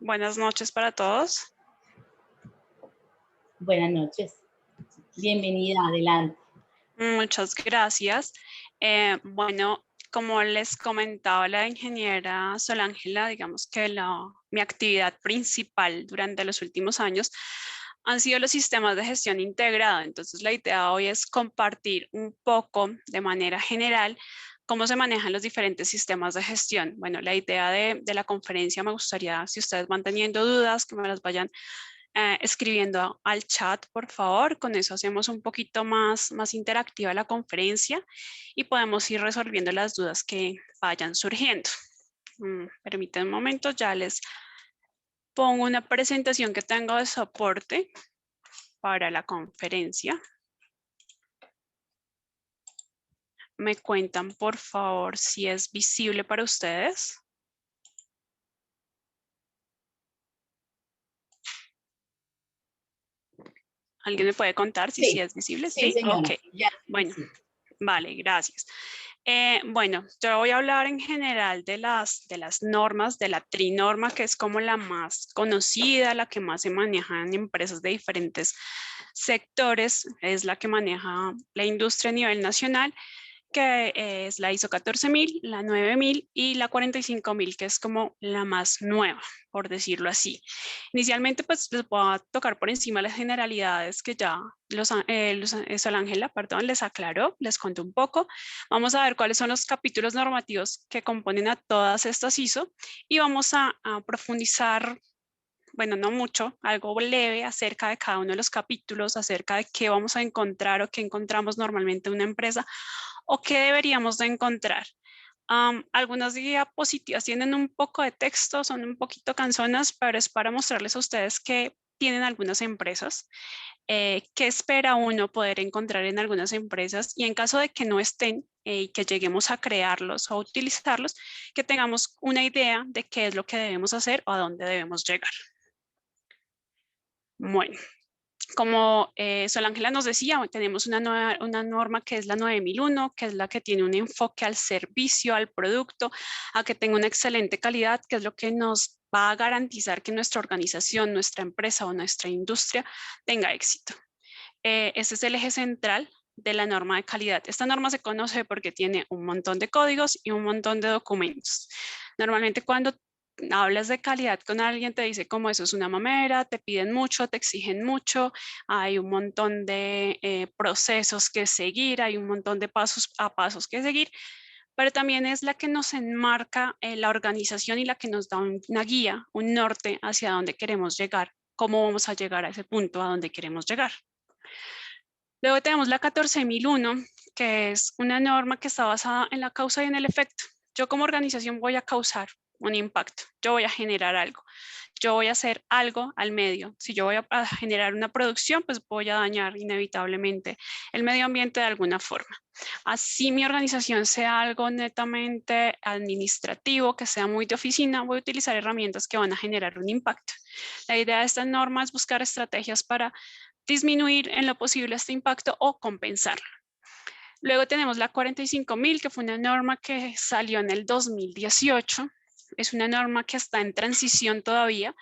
Buenas noches para todos. Buenas noches. Bienvenida, adelante. Muchas gracias. Bueno, como les comentaba la ingeniera Sol Ángela, digamos que mi actividad principal durante los últimos años han sido los sistemas de gestión integrado. Entonces, la idea hoy es compartir un poco de manera general cómo se manejan los diferentes sistemas de gestión. Bueno, la idea de la conferencia me gustaría, si ustedes van teniendo dudas, que me las vayan escribiendo al chat, por favor. Con eso hacemos un poquito más interactiva la conferencia y podemos ir resolviendo las dudas que vayan surgiendo. Permítanme un momento, ya les pongo una presentación que tengo de soporte para la conferencia. Me cuentan, por favor, si es visible para ustedes. ¿Alguien me puede contar si sí es visible? Sí, Sí, ok. señora. Ya, Bueno, sí. vale, gracias. Bueno, yo voy a hablar en general de las normas, de la trinorma, que es como la más conocida, la que más se maneja en empresas de diferentes sectores, es la que maneja la industria a nivel nacional, que es la ISO 14000, la 9000 y la 45000, que es como la más nueva, por decirlo así. Inicialmente, pues les voy a tocar por encima las generalidades que ya Sol Ángela, perdón, les aclaró, les conté un poco. Vamos a ver cuáles son los capítulos normativos que componen a todas estas ISO y vamos a profundizar, bueno, no mucho, algo leve acerca de cada uno de los capítulos, acerca de qué vamos a encontrar o qué encontramos normalmente en una empresa o qué deberíamos de encontrar. Algunas diapositivas tienen un poco de texto, son un poquito cansonas, pero es para mostrarles a ustedes que tienen algunas empresas, qué espera uno poder encontrar en algunas empresas y en caso de que no estén y que lleguemos a crearlos o utilizarlos, que tengamos una idea de qué es lo que debemos hacer o a dónde debemos llegar. Bueno, como Sol Ángela nos decía, tenemos una norma que es la 9001, que es la que tiene un enfoque al servicio, al producto, a que tenga una excelente calidad, que es lo que nos va a garantizar que nuestra organización, nuestra empresa o nuestra industria tenga éxito. Ese es el eje central de la norma de calidad. Esta norma se conoce porque tiene un montón de códigos y un montón de documentos. Normalmente cuando hablas de calidad con alguien te dice como eso es una mamera, te piden mucho, te exigen mucho, hay un montón de procesos que seguir, hay un montón de pasos a pasos que seguir, pero también es la que nos enmarca la organización y la que nos da una guía, un norte hacia dónde queremos llegar, cómo vamos a llegar a ese punto a donde queremos llegar. Luego tenemos la 14001, que es una norma que está basada en la causa y en el efecto. Yo como organización voy a causar un impacto, yo voy a generar algo, yo voy a hacer algo al medio. Si yo voy a generar una producción, pues voy a dañar inevitablemente el medio ambiente de alguna forma. Así mi organización sea algo netamente administrativo, que sea muy de oficina, voy a utilizar herramientas que van a generar un impacto. La idea de esta norma es buscar estrategias para disminuir en lo posible este impacto o compensarlo. Luego tenemos la 45000, que fue una norma que salió en el 2018. Es una norma que está en transición todavía.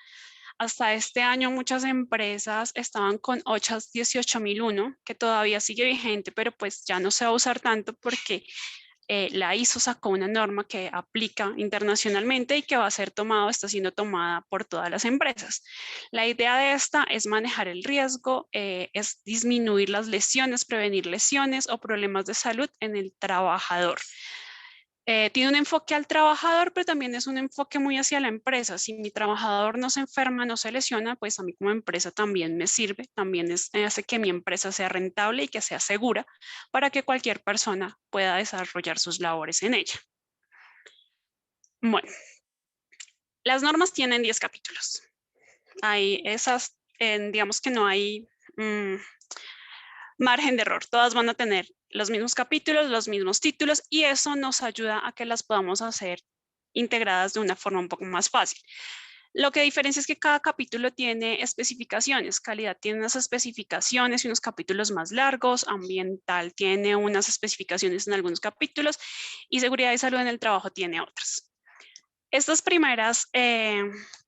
Hasta este año muchas empresas estaban con OCHAS 18001, que todavía sigue vigente, pero pues ya no se va a usar tanto porque la ISO sacó una norma que aplica internacionalmente y que va a ser está siendo tomada por todas las empresas. La idea de esta es manejar el riesgo, es disminuir las lesiones, prevenir lesiones o problemas de salud en el trabajador. Tiene un enfoque al trabajador, pero también es un enfoque muy hacia la empresa. Si mi trabajador no se enferma, no se lesiona, pues a mí como empresa también me sirve, también hace que mi empresa sea rentable y que sea segura para que cualquier persona pueda desarrollar sus labores en ella. Bueno, las normas tienen 10 capítulos. Hay esas, digamos que no hay margen de error, todas van a tener los mismos capítulos, los mismos títulos y eso nos ayuda a que las podamos hacer integradas de una forma un poco más fácil. Lo que diferencia es que cada capítulo tiene especificaciones, calidad tiene unas especificaciones y unos capítulos más largos, ambiental tiene unas especificaciones en algunos capítulos y seguridad y salud en el trabajo tiene otras. Estas primeras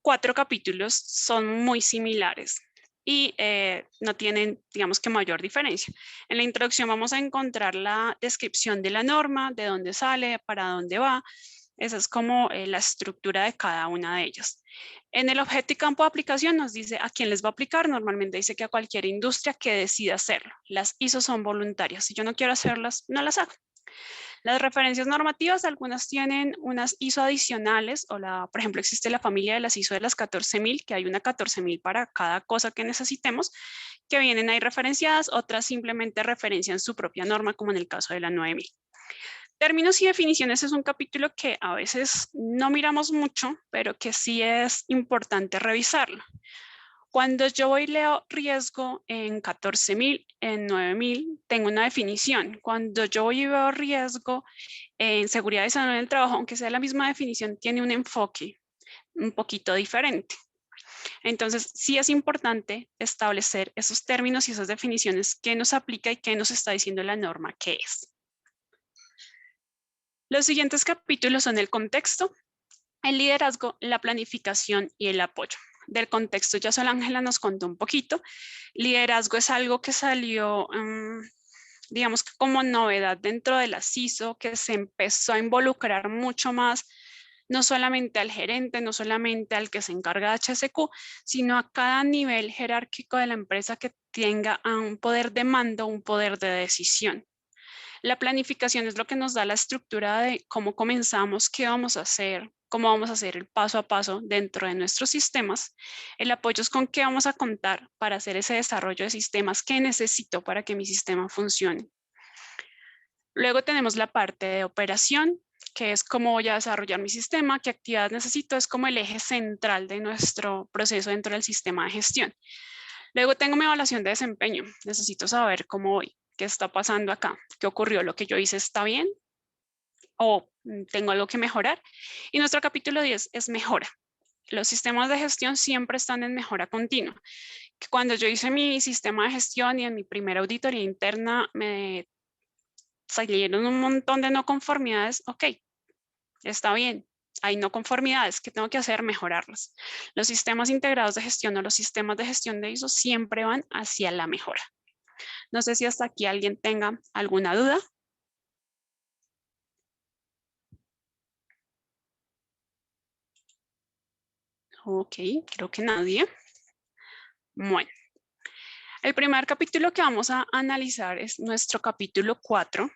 4 capítulos son muy similares y no tienen, digamos que mayor diferencia. En la introducción vamos a encontrar la descripción de la norma, de dónde sale, para dónde va. Esa es como la estructura de cada una de ellas. En el objeto y campo de aplicación nos dice a quién les va a aplicar. Normalmente dice que a cualquier industria que decida hacerlo. Las ISO son voluntarias. Si yo no quiero hacerlas, no las hago. Las referencias normativas, algunas tienen unas ISO adicionales, o por ejemplo, existe la familia de las ISO de las 14.000, que hay una 14.000 para cada cosa que necesitemos, que vienen ahí referenciadas, otras simplemente referencian su propia norma, como en el caso de la 9.000. Términos y definiciones es un capítulo que a veces no miramos mucho, pero que sí es importante revisarlo. Cuando yo voy y leo riesgo en 14.000, en 9.000, tengo una definición. Cuando yo voy y veo riesgo en seguridad y salud en el trabajo, aunque sea la misma definición, tiene un enfoque un poquito diferente. Entonces, sí es importante establecer esos términos y esas definiciones que nos aplica y que nos está diciendo la norma que es. Los siguientes capítulos son el contexto, el liderazgo, la planificación y el apoyo. Del contexto ya Sol Ángela nos contó un poquito. Liderazgo es algo que salió, digamos que como novedad dentro de la CISO, que se empezó a involucrar mucho más, no solamente al gerente, no solamente al que se encarga de HSQ, sino a cada nivel jerárquico de la empresa que tenga un poder de mando, un poder de decisión. La planificación es lo que nos da la estructura de cómo comenzamos, qué vamos a hacer, cómo vamos a hacer el paso a paso dentro de nuestros sistemas. El apoyo es con qué vamos a contar para hacer ese desarrollo de sistemas que necesito para que mi sistema funcione. Luego tenemos la parte de operación, que es cómo voy a desarrollar mi sistema, qué actividades necesito, es como el eje central de nuestro proceso dentro del sistema de gestión. Luego tengo mi evaluación de desempeño, necesito saber cómo voy. ¿Qué está pasando acá? ¿Qué ocurrió? ¿Lo que yo hice está bien? ¿O tengo algo que mejorar? Y nuestro capítulo 10 es mejora. Los sistemas de gestión siempre están en mejora continua. Cuando yo hice mi sistema de gestión y en mi primera auditoría interna me salieron un montón de no conformidades, ok, está bien. Hay no conformidades, ¿qué tengo que hacer? Mejorarlas. Los sistemas integrados de gestión o los sistemas de gestión de ISO siempre van hacia la mejora. No sé si hasta aquí alguien tenga alguna duda. Ok, creo que nadie. Bueno, el primer capítulo que vamos a analizar es nuestro capítulo 4.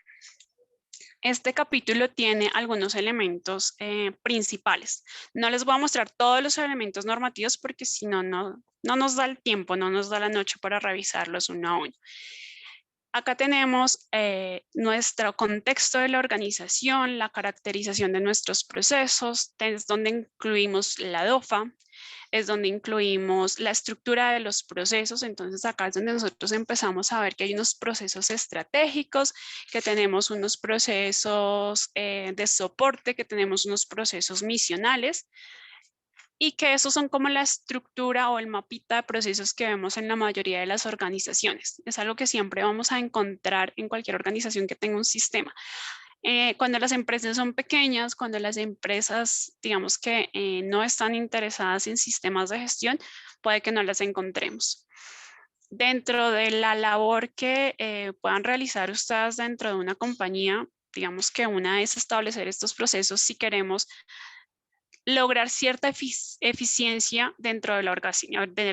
Este capítulo tiene algunos elementos principales. No les voy a mostrar todos los elementos normativos porque si no, no nos da el tiempo, no nos da la noche para revisarlos uno a uno. Acá tenemos nuestro contexto de la organización, la caracterización de nuestros procesos, es donde incluimos la DOFA, es donde incluimos la estructura de los procesos. Entonces acá es donde nosotros empezamos a ver que hay unos procesos estratégicos, que tenemos unos procesos de soporte, que tenemos unos procesos misionales, y que esos son como la estructura o el mapita de procesos que vemos en la mayoría de las organizaciones. Es algo que siempre vamos a encontrar en cualquier organización que tenga un sistema. Cuando las empresas son pequeñas, cuando las empresas, digamos que no están interesadas en sistemas de gestión, puede que no las encontremos. Dentro de la labor que puedan realizar ustedes dentro de una compañía, digamos que una es establecer estos procesos si queremos lograr cierta eficiencia dentro de la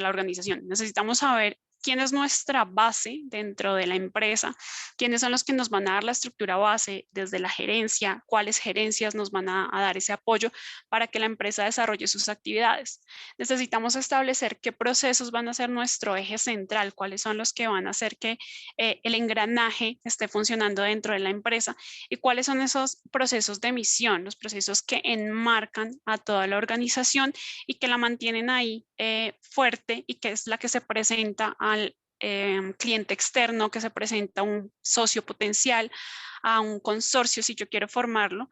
organización. Necesitamos saber quién es nuestra base dentro de la empresa, quiénes son los que nos van a dar la estructura base desde la gerencia, cuáles gerencias nos van a dar ese apoyo para que la empresa desarrolle sus actividades. Necesitamos establecer qué procesos van a ser nuestro eje central, cuáles son los que van a hacer que el engranaje esté funcionando dentro de la empresa y cuáles son esos procesos de misión, los procesos que enmarcan a toda la organización y que la mantienen ahí fuerte y que es la que se presenta al cliente externo, que se presenta a un socio potencial, a un consorcio si yo quiero formarlo.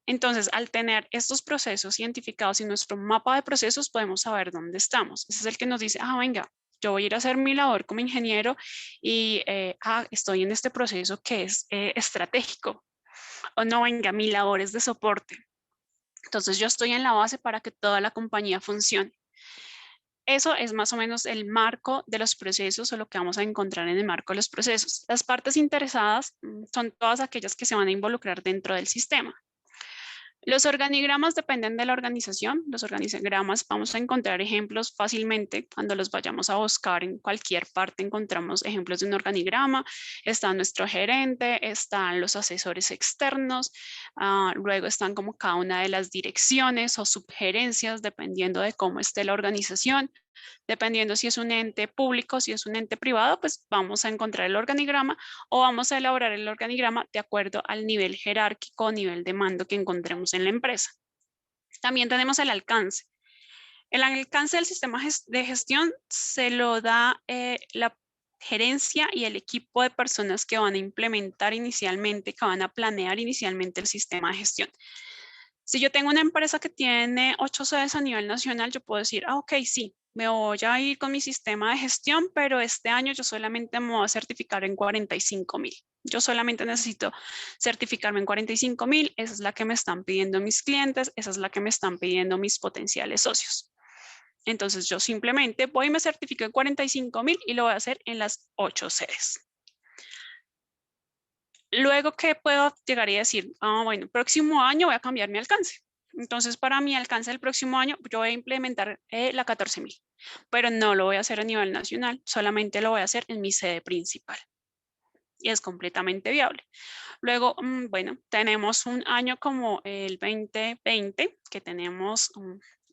Entonces, al tener estos procesos identificados en nuestro mapa de procesos, podemos saber dónde estamos. Ese es el que nos dice, venga, yo voy a ir a hacer mi labor como ingeniero y estoy en este proceso que es estratégico. O no, venga, mi labor es de soporte. Entonces, yo estoy en la base para que toda la compañía funcione. Eso es más o menos el marco de los procesos o lo que vamos a encontrar en el marco de los procesos. Las partes interesadas son todas aquellas que se van a involucrar dentro del sistema. Los organigramas dependen de la organización. Los organigramas vamos a encontrar ejemplos fácilmente cuando los vayamos a buscar en cualquier parte. Encontramos ejemplos de un organigrama. Está nuestro gerente, están los asesores externos, luego están como cada una de las direcciones o subgerencias dependiendo de cómo esté la organización. Dependiendo si es un ente público, si es un ente privado, pues vamos a encontrar el organigrama o vamos a elaborar el organigrama de acuerdo al nivel jerárquico o nivel de mando que encontremos en la empresa. También tenemos el alcance. El alcance del sistema de gestión se lo da la gerencia y el equipo de personas que van a implementar inicialmente, que van a planear inicialmente el sistema de gestión. Si yo tengo una empresa que tiene 8 sedes a nivel nacional, yo puedo decir, ok, sí, me voy a ir con mi sistema de gestión, pero este año yo solamente me voy a certificar en 45,000. Yo solamente necesito certificarme en 45,000. Esa es la que me están pidiendo mis clientes, esa es la que me están pidiendo mis potenciales socios. Entonces yo simplemente voy y me certifico en 45,000 y lo voy a hacer en las 8 sedes. Luego, ¿qué puedo llegar y decir? Bueno, próximo año voy a cambiar mi alcance. Entonces, para mi alcance del próximo año, yo voy a implementar la 14,000, pero no lo voy a hacer a nivel nacional, solamente lo voy a hacer en mi sede principal. Y es completamente viable. Luego, bueno, tenemos un año como el 2020, que tenemos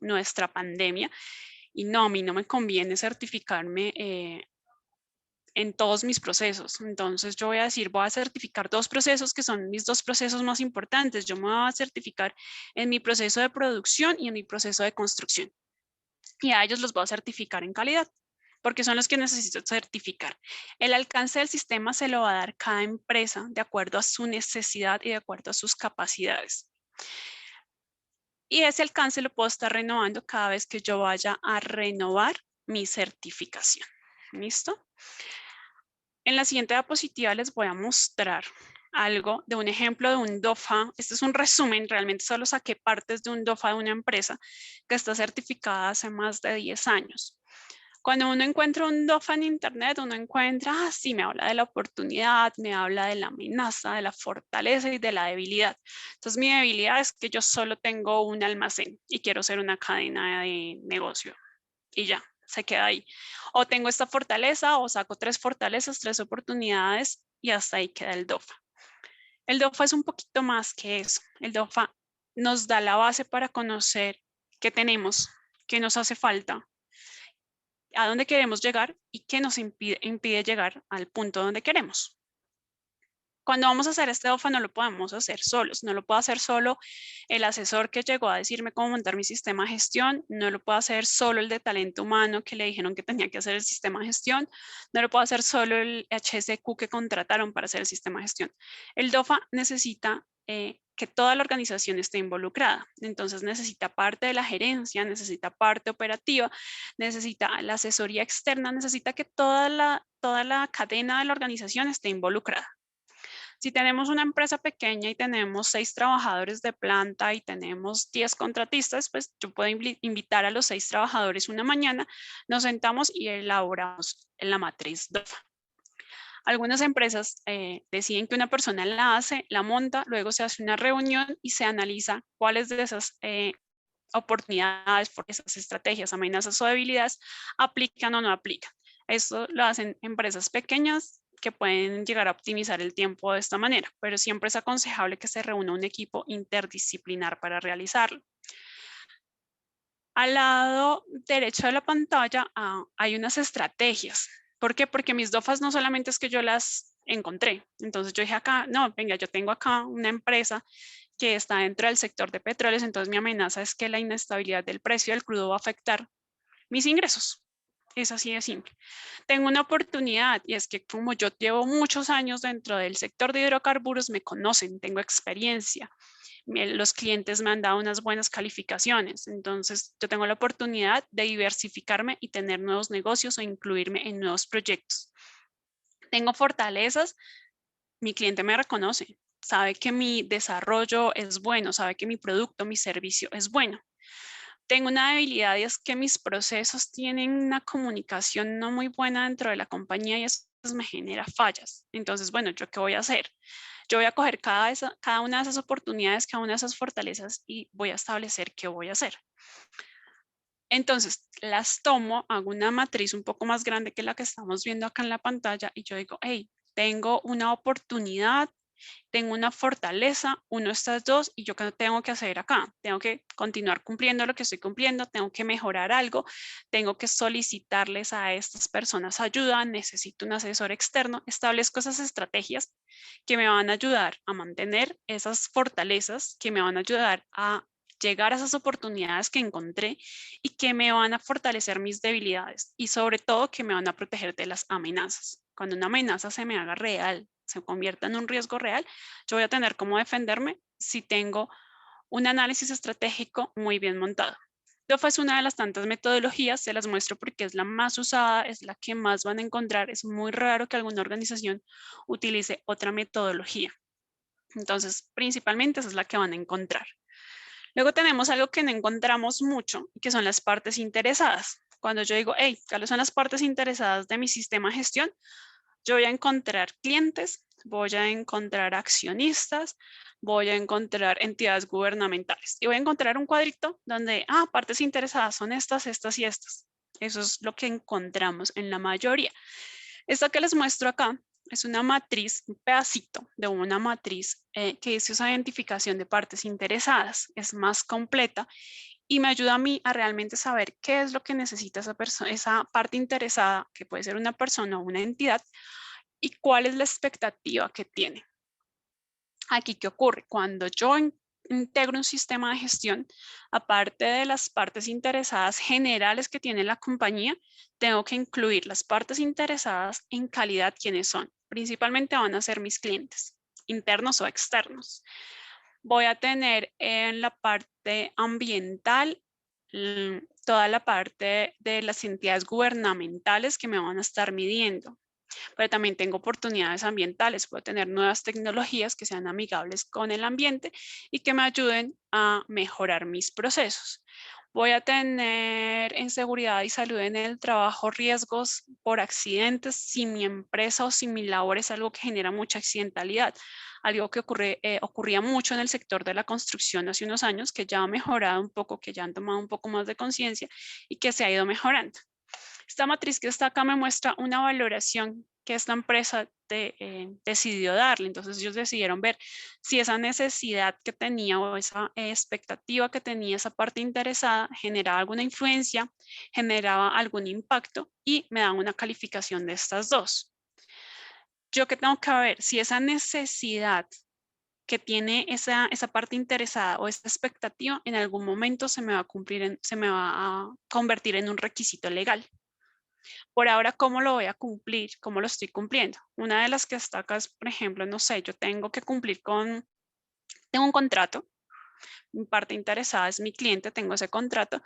nuestra pandemia, y no, a mí no me conviene certificarme en todos mis procesos. Entonces yo voy a decir, voy a certificar 2 procesos que son mis 2 procesos más importantes. Yo me voy a certificar en mi proceso de producción y en mi proceso de construcción. Y a ellos los voy a certificar en calidad, porque son los que necesito certificar. El alcance del sistema se lo va a dar cada empresa de acuerdo a su necesidad y de acuerdo a sus capacidades. Y ese alcance lo puedo estar renovando cada vez que yo vaya a renovar mi certificación. ¿Listo? En la siguiente diapositiva les voy a mostrar algo de un ejemplo de un DOFA. Este es un resumen, realmente solo saqué partes de un DOFA de una empresa que está certificada hace más de 10 años. Cuando uno encuentra un DOFA en internet, uno encuentra, sí, me habla de la oportunidad, me habla de la amenaza, de la fortaleza y de la debilidad. Entonces mi debilidad es que yo solo tengo un almacén y quiero ser una cadena de negocio y ya. Se queda ahí. O tengo esta fortaleza o saco 3 fortalezas, 3 oportunidades y hasta ahí queda el DOFA. El DOFA es un poquito más que eso. El DOFA nos da la base para conocer qué tenemos, qué nos hace falta, a dónde queremos llegar y qué nos impide llegar al punto donde queremos. Cuando vamos a hacer este DOFA no lo podemos hacer solos, no lo puede hacer solo el asesor que llegó a decirme cómo montar mi sistema de gestión, no lo puede hacer solo el de talento humano que le dijeron que tenía que hacer el sistema de gestión, no lo puede hacer solo el HSQ que contrataron para hacer el sistema de gestión. El DOFA necesita que toda la organización esté involucrada, entonces necesita parte de la gerencia, necesita parte operativa, necesita la asesoría externa, necesita que toda la cadena de la organización esté involucrada. Si tenemos una empresa pequeña y tenemos 6 trabajadores de planta y tenemos 10 contratistas, pues yo puedo invitar a los 6 trabajadores una mañana, nos sentamos y elaboramos la matriz DOFA. Algunas empresas deciden que una persona la hace, la monta, luego se hace una reunión y se analiza cuáles de esas oportunidades, por esas estrategias, amenazas o debilidades aplican o no aplican. Esto lo hacen empresas pequeñas que pueden llegar a optimizar el tiempo de esta manera, pero siempre es aconsejable que se reúna un equipo interdisciplinar para realizarlo. Al lado derecho de la pantalla hay unas estrategias. ¿Por qué? Porque mis DOFAs no solamente es que yo las encontré. Entonces yo dije acá, no, venga, yo tengo acá una empresa que está dentro del sector de petróleos, entonces mi amenaza es que la inestabilidad del precio del crudo va a afectar mis ingresos. Es así de simple. Tengo una oportunidad y es que como yo llevo muchos años dentro del sector de hidrocarburos, me conocen, tengo experiencia. Los clientes me han dado unas buenas calificaciones, entonces yo tengo la oportunidad de diversificarme y tener nuevos negocios o incluirme en nuevos proyectos. Tengo fortalezas, mi cliente me reconoce, sabe que mi desarrollo es bueno, sabe que mi producto, mi servicio es bueno. Tengo una debilidad y es que mis procesos tienen una comunicación no muy buena dentro de la compañía y eso me genera fallas. Entonces, bueno, ¿yo qué voy a hacer? Yo voy a coger cada una de esas oportunidades, cada una de esas fortalezas y voy a establecer qué voy a hacer. Entonces, las tomo, hago una matriz un poco más grande que la que estamos viendo acá en la pantalla y yo digo, hey, tengo una oportunidad, tengo una fortaleza, uno de estas dos, y yo qué tengo que hacer acá. Tengo que continuar cumpliendo lo que estoy cumpliendo, tengo que mejorar algo, tengo que solicitarles a estas personas ayuda, necesito un asesor externo, establezco esas estrategias que me van a ayudar a mantener esas fortalezas, que me van a ayudar a llegar a esas oportunidades que encontré y que me van a fortalecer mis debilidades y sobre todo que me van a proteger de las amenazas. Cuando una amenaza se me haga real, se convierta en un riesgo real, yo voy a tener cómo defenderme si tengo un análisis estratégico muy bien montado. DOFA es una de las tantas metodologías, se las muestro porque es la más usada, es la que más van a encontrar. Es muy raro que alguna organización utilice otra metodología. Entonces, principalmente esa es la que van a encontrar. Luego tenemos algo que no encontramos mucho, que son las partes interesadas. Cuando yo digo, hey, ¿cuáles son las partes interesadas de mi sistema de gestión? Yo voy a encontrar clientes, voy a encontrar accionistas, voy a encontrar entidades gubernamentales y voy a encontrar un cuadrito donde, partes interesadas son estas, estas y estas. Eso es lo que encontramos en la mayoría. Esta que les muestro acá es una matriz, un pedacito de una matriz que es esa identificación de partes interesadas. Es más completa y me ayuda a mí a realmente saber qué es lo que necesita esa persona, esa parte interesada, que puede ser una persona o una entidad, y cuál es la expectativa que tiene. Aquí, ¿qué ocurre? Cuando yo integro un sistema de gestión, aparte de las partes interesadas generales que tiene la compañía, tengo que incluir las partes interesadas en calidad, ¿quiénes son? Principalmente van a ser mis clientes, internos o externos. Voy a tener en la parte ambiental toda la parte de las entidades gubernamentales que me van a estar midiendo. Pero también tengo oportunidades ambientales, puedo tener nuevas tecnologías que sean amigables con el ambiente y que me ayuden a mejorar mis procesos. Voy a tener en seguridad y salud en el trabajo riesgos por accidentes. Si mi empresa o si mi labor es algo que genera mucha accidentalidad, algo que ocurría mucho en el sector de la construcción hace unos años, que ya ha mejorado un poco, que ya han tomado un poco más de conciencia y que se ha ido mejorando. Esta matriz que está acá me muestra una valoración que esta empresa decidió darle. Entonces ellos decidieron ver si esa necesidad que tenía o esa expectativa que tenía esa parte interesada generaba alguna influencia, generaba algún impacto y me dan una calificación de estas dos. Yo que tengo que ver si esa necesidad que tiene esa parte interesada o esa expectativa en algún momento se me va a cumplir, se me va a convertir en un requisito legal. Por ahora, ¿cómo lo voy a cumplir? ¿Cómo lo estoy cumpliendo? Una de las que está acá es, por ejemplo, no sé, yo tengo que cumplir tengo un contrato, mi parte interesada es mi cliente, tengo ese contrato,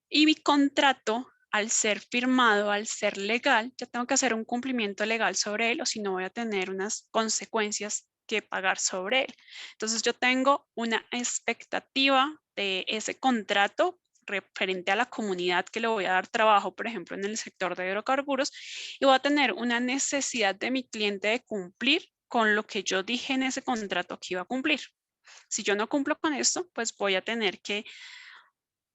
y mi contrato, al ser firmado, al ser legal, ya tengo que hacer un cumplimiento legal sobre él, o si no voy a tener unas consecuencias que pagar sobre él. Entonces yo tengo una expectativa de ese contrato referente a la comunidad que le voy a dar trabajo, por ejemplo, en el sector de hidrocarburos, y voy a tener una necesidad de mi cliente de cumplir con lo que yo dije en ese contrato que iba a cumplir. Si yo no cumplo con esto, pues voy a tener que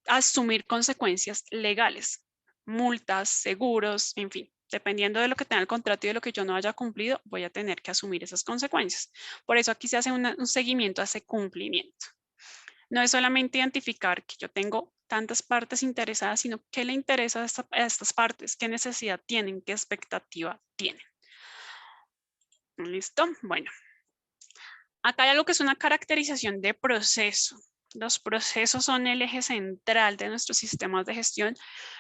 asumir consecuencias legales, multas, seguros, en fin. Dependiendo de lo que tenga el contrato y de lo que yo no haya cumplido, voy a tener que asumir esas consecuencias. Por eso aquí se hace un seguimiento a ese cumplimiento. No es solamente identificar que yo tengo tantas partes interesadas, sino qué le interesa a estas partes, qué necesidad tienen, qué expectativa tienen. ¿Listo? Bueno. Acá hay algo que es una caracterización de proceso. Los procesos son el eje central de nuestros sistemas de gestión.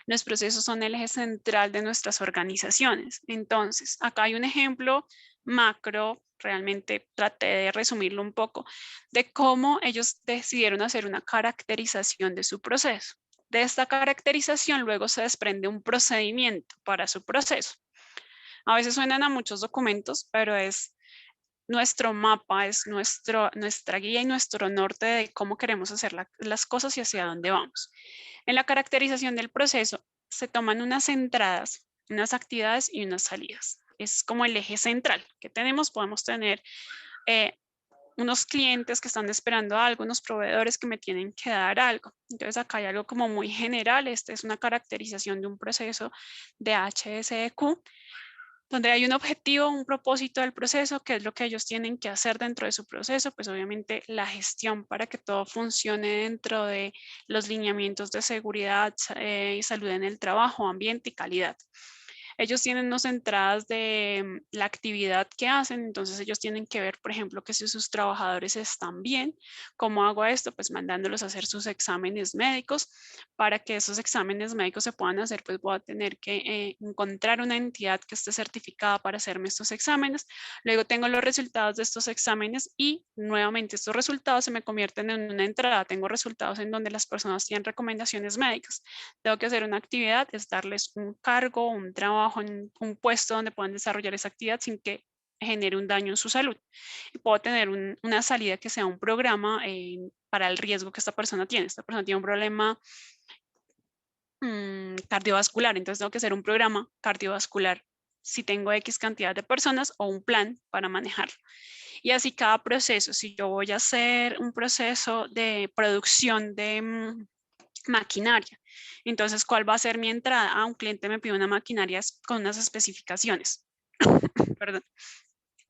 Los procesos son el eje central de nuestras organizaciones. Entonces, acá hay un ejemplo macro, realmente traté de resumirlo un poco, de cómo ellos decidieron hacer una caracterización de su proceso. De esta caracterización luego se desprende un procedimiento para su proceso. A veces suenan a muchos documentos, pero es nuestro mapa, es nuestra guía y nuestro norte de cómo queremos hacer las cosas y hacia dónde vamos. En la caracterización del proceso se toman unas entradas, unas actividades y unas salidas. Es como el eje central que tenemos. Podemos tener unos clientes que están esperando algo, unos proveedores que me tienen que dar algo. Entonces acá hay algo como muy general. Esta es una caracterización de un proceso de HSEQ, donde hay un objetivo, un propósito del proceso, que es lo que ellos tienen que hacer dentro de su proceso, pues obviamente la gestión para que todo funcione dentro de los lineamientos de seguridad y salud en el trabajo, ambiente y calidad. Ellos tienen unas entradas de la actividad que hacen, entonces ellos tienen que ver, por ejemplo, que si sus trabajadores están bien. ¿Cómo hago esto? Pues mandándolos a hacer sus exámenes médicos. Para que esos exámenes médicos se puedan hacer, pues voy a tener que encontrar una entidad que esté certificada para hacerme estos exámenes. Luego tengo los resultados de estos exámenes y nuevamente estos resultados se me convierten en una entrada. Tengo resultados en donde las personas tienen recomendaciones médicas. Tengo que hacer una actividad, es darles un cargo, un trabajo, en un puesto donde puedan desarrollar esa actividad sin que genere un daño en su salud. Y puedo tener una salida que sea un programa para el riesgo que esta persona tiene. Esta persona tiene un problema cardiovascular, entonces tengo que hacer un programa cardiovascular si tengo X cantidad de personas o un plan para manejarlo. Y así cada proceso. Si yo voy a hacer un proceso de producción de maquinaria, entonces ¿cuál va a ser mi entrada? Un cliente me pide una maquinaria con unas especificaciones. Perdón.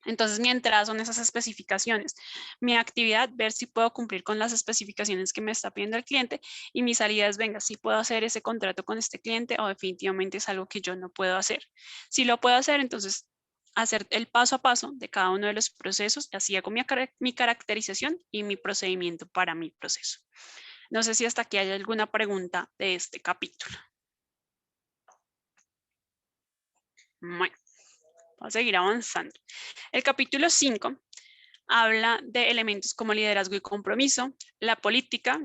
Entonces mi entrada son esas especificaciones. Mi actividad, ver si puedo cumplir con las especificaciones que me está pidiendo el cliente, y mi salida es, venga, si puedo hacer ese contrato con este cliente o definitivamente es algo que yo no puedo hacer. Si lo puedo hacer, entonces hacer el paso a paso de cada uno de los procesos, así hago mi caracterización y mi procedimiento para mi proceso. No sé si hasta aquí hay alguna pregunta de este capítulo. Bueno, voy a seguir avanzando. El capítulo 5 habla de elementos como liderazgo y compromiso. La política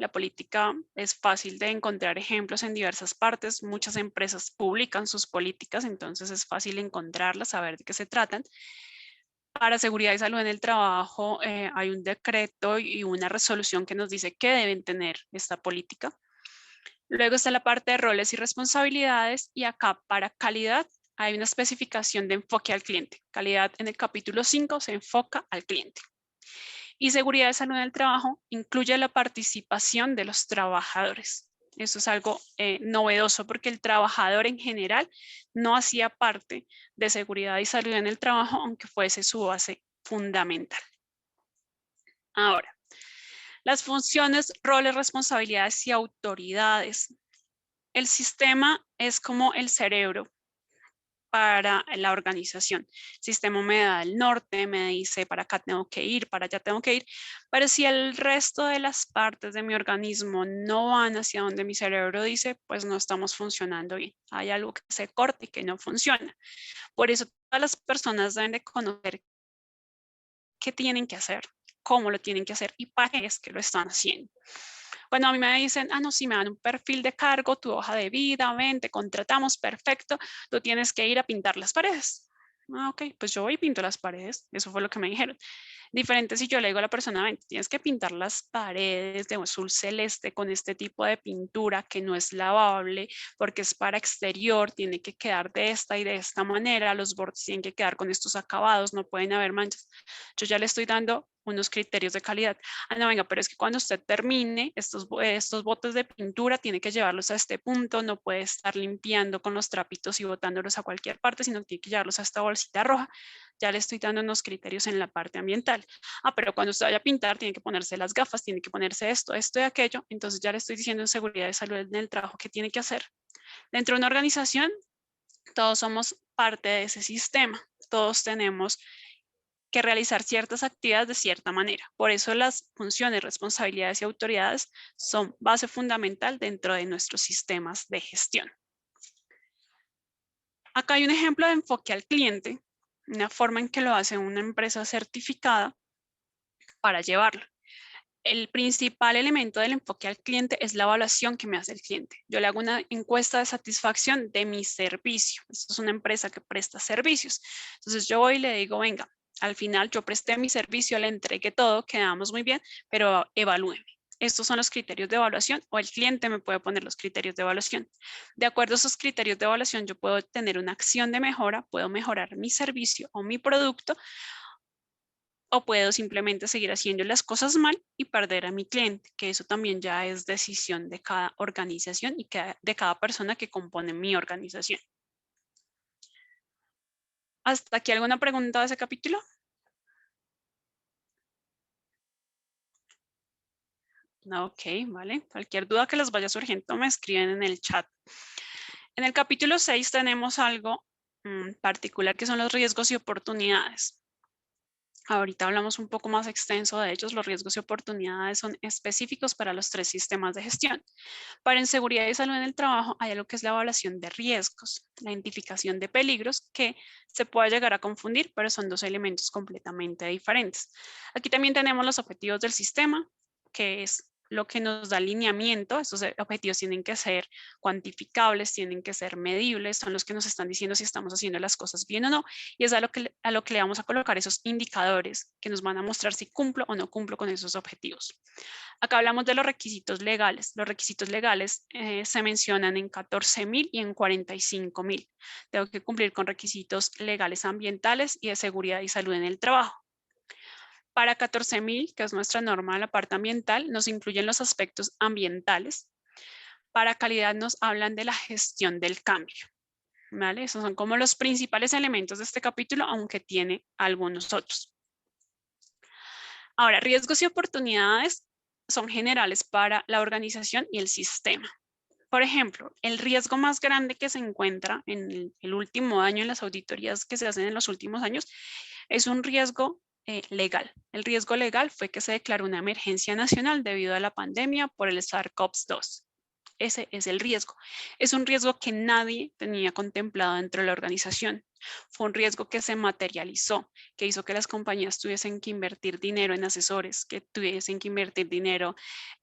es fácil de encontrar ejemplos en diversas partes. Muchas empresas publican sus políticas, entonces es fácil encontrarlas, saber de qué se tratan. Para seguridad y salud en el trabajo hay un decreto y una resolución que nos dice qué deben tener esta política. Luego está la parte de roles y responsabilidades, y acá para calidad hay una especificación de enfoque al cliente. Calidad en el capítulo 5 se enfoca al cliente. Y seguridad y salud en el trabajo incluye la participación de los trabajadores. Eso es algo novedoso porque el trabajador en general no hacía parte de seguridad y salud en el trabajo, aunque fuese su base fundamental. Ahora, las funciones, roles, responsabilidades y autoridades. El sistema es como el cerebro para la organización. El sistema me da el norte, me dice para acá tengo que ir, para allá tengo que ir, pero si el resto de las partes de mi organismo no van hacia donde mi cerebro dice, pues no estamos funcionando bien. Hay algo que se corta y que no funciona. Por eso todas las personas deben de conocer qué tienen que hacer, cómo lo tienen que hacer y para qué es que lo están haciendo. Cuando a mí me dicen, no, si me dan un perfil de cargo, tu hoja de vida, ven, te contratamos, perfecto, tú tienes que ir a pintar las paredes. Ok, pues yo voy y pinto las paredes. Eso fue lo que me dijeron. Diferente si yo le digo a la persona, ven, tienes que pintar las paredes de azul celeste con este tipo de pintura que no es lavable porque es para exterior, tiene que quedar de esta y de esta manera, los bordes tienen que quedar con estos acabados, no pueden haber manchas. Yo ya le estoy dando unos criterios de calidad. Ah, no, venga, pero es que cuando usted termine estos botes de pintura, tiene que llevarlos a este punto, no puede estar limpiando con los trapitos y botándolos a cualquier parte, sino que tiene que llevarlos a esta bolsita roja. Ya le estoy dando unos criterios en la parte ambiental. Ah, pero cuando usted vaya a pintar, tiene que ponerse las gafas, tiene que ponerse esto, esto y aquello. Entonces ya le estoy diciendo en seguridad de salud en el trabajo que tiene que hacer. Dentro de una organización, todos somos parte de ese sistema. Todos tenemos que realizar ciertas actividades de cierta manera. Por eso las funciones, responsabilidades y autoridades son base fundamental dentro de nuestros sistemas de gestión. Acá hay un ejemplo de enfoque al cliente, una forma en que lo hace una empresa certificada para llevarlo. El principal elemento del enfoque al cliente es la evaluación que me hace el cliente. Yo le hago una encuesta de satisfacción de mi servicio. Esto es una empresa que presta servicios. Entonces yo voy y le digo, venga, al final yo presté mi servicio, le entregué todo, quedamos muy bien, pero evalúeme. Estos son los criterios de evaluación o el cliente me puede poner los criterios de evaluación. De acuerdo a esos criterios de evaluación, yo puedo tener una acción de mejora, puedo mejorar mi servicio o mi producto o puedo simplemente seguir haciendo las cosas mal y perder a mi cliente, que eso también ya es decisión de cada organización y de cada persona que compone mi organización. ¿Hasta aquí alguna pregunta de ese capítulo? Ok, vale. Cualquier duda que les vaya surgiendo me escriben en el chat. En el capítulo 6 tenemos algo particular que son los riesgos y oportunidades. Ahorita hablamos un poco más extenso de ellos. Los riesgos y oportunidades son específicos para los 3 sistemas de gestión. Para en seguridad y salud en el trabajo hay algo que es la evaluación de riesgos, la identificación de peligros que se puede llegar a confundir, pero son 2 elementos completamente diferentes. Aquí también tenemos los objetivos del sistema, que es lo que nos da alineamiento. Estos objetivos tienen que ser cuantificables, tienen que ser medibles, son los que nos están diciendo si estamos haciendo las cosas bien o no, y es a lo que le vamos a colocar esos indicadores que nos van a mostrar si cumplo o no cumplo con esos objetivos. Acá hablamos de los requisitos legales. Los requisitos legales se mencionan en 14.000 y en 45.000. Tengo que cumplir con requisitos legales ambientales y de seguridad y salud en el trabajo. Para 14.000, que es nuestra norma de la parte ambiental, nos incluyen los aspectos ambientales. Para calidad nos hablan de la gestión del cambio. ¿Vale? Esos son como los principales elementos de este capítulo, aunque tiene algunos otros. Ahora, riesgos y oportunidades son generales para la organización y el sistema. Por ejemplo, el riesgo más grande que se encuentra en el último año en las auditorías que se hacen en los últimos años es un riesgo legal. El riesgo legal fue que se declaró una emergencia nacional debido a la pandemia por el SARS-CoV-2. Ese es el riesgo. Es un riesgo que nadie tenía contemplado dentro de la organización. Fue un riesgo que se materializó, que hizo que las compañías tuviesen que invertir dinero en asesores, que tuviesen que invertir dinero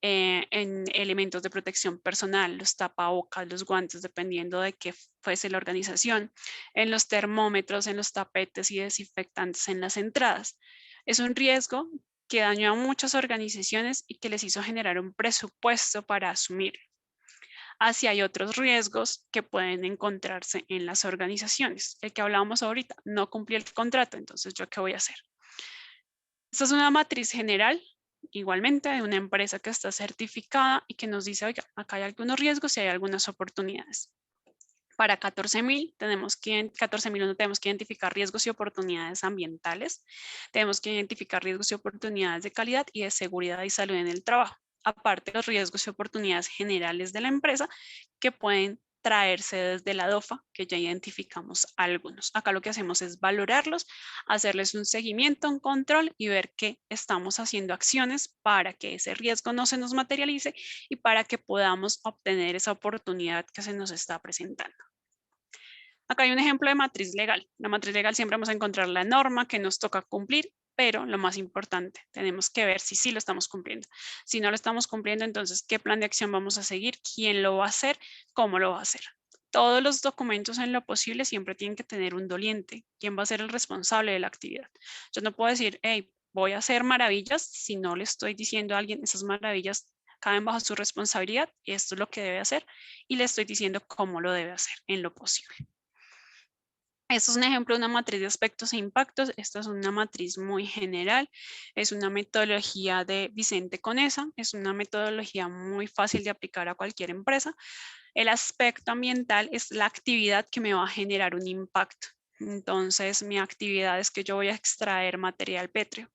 en elementos de protección personal, los tapabocas, los guantes, dependiendo de qué fuese la organización, en los termómetros, en los tapetes y desinfectantes en las entradas. Es un riesgo que dañó a muchas organizaciones y que les hizo generar un presupuesto para asumir. Así hay otros riesgos que pueden encontrarse en las organizaciones. El que hablábamos ahorita, no cumplí el contrato, entonces ¿yo qué voy a hacer? Esta es una matriz general, igualmente, de una empresa que está certificada y que nos dice, oiga, acá hay algunos riesgos y hay algunas oportunidades. Para 14.000 tenemos que identificar riesgos y oportunidades ambientales, tenemos que identificar riesgos y oportunidades de calidad y de seguridad y salud en el trabajo, aparte de los riesgos y oportunidades generales de la empresa que pueden traerse desde la DOFA, que ya identificamos algunos. Acá lo que hacemos es valorarlos, hacerles un seguimiento, un control y ver que estamos haciendo acciones para que ese riesgo no se nos materialice y para que podamos obtener esa oportunidad que se nos está presentando. Acá hay un ejemplo de matriz legal. La matriz legal siempre vamos a encontrar la norma que nos toca cumplir, pero lo más importante, tenemos que ver si sí lo estamos cumpliendo. Si no lo estamos cumpliendo, entonces, ¿qué plan de acción vamos a seguir? ¿Quién lo va a hacer? ¿Cómo lo va a hacer? Todos los documentos en lo posible siempre tienen que tener un doliente. ¿Quién va a ser el responsable de la actividad? Yo no puedo decir, hey, voy a hacer maravillas si no le estoy diciendo a alguien esas maravillas caen bajo su responsabilidad y esto es lo que debe hacer y le estoy diciendo cómo lo debe hacer en lo posible. Esto es un ejemplo de una matriz de aspectos e impactos. Esta es una matriz muy general. Es una metodología de Vicente Conesa. Es una metodología muy fácil de aplicar a cualquier empresa. El aspecto ambiental es la actividad que me va a generar un impacto. Entonces, mi actividad es que yo voy a extraer material pétreo.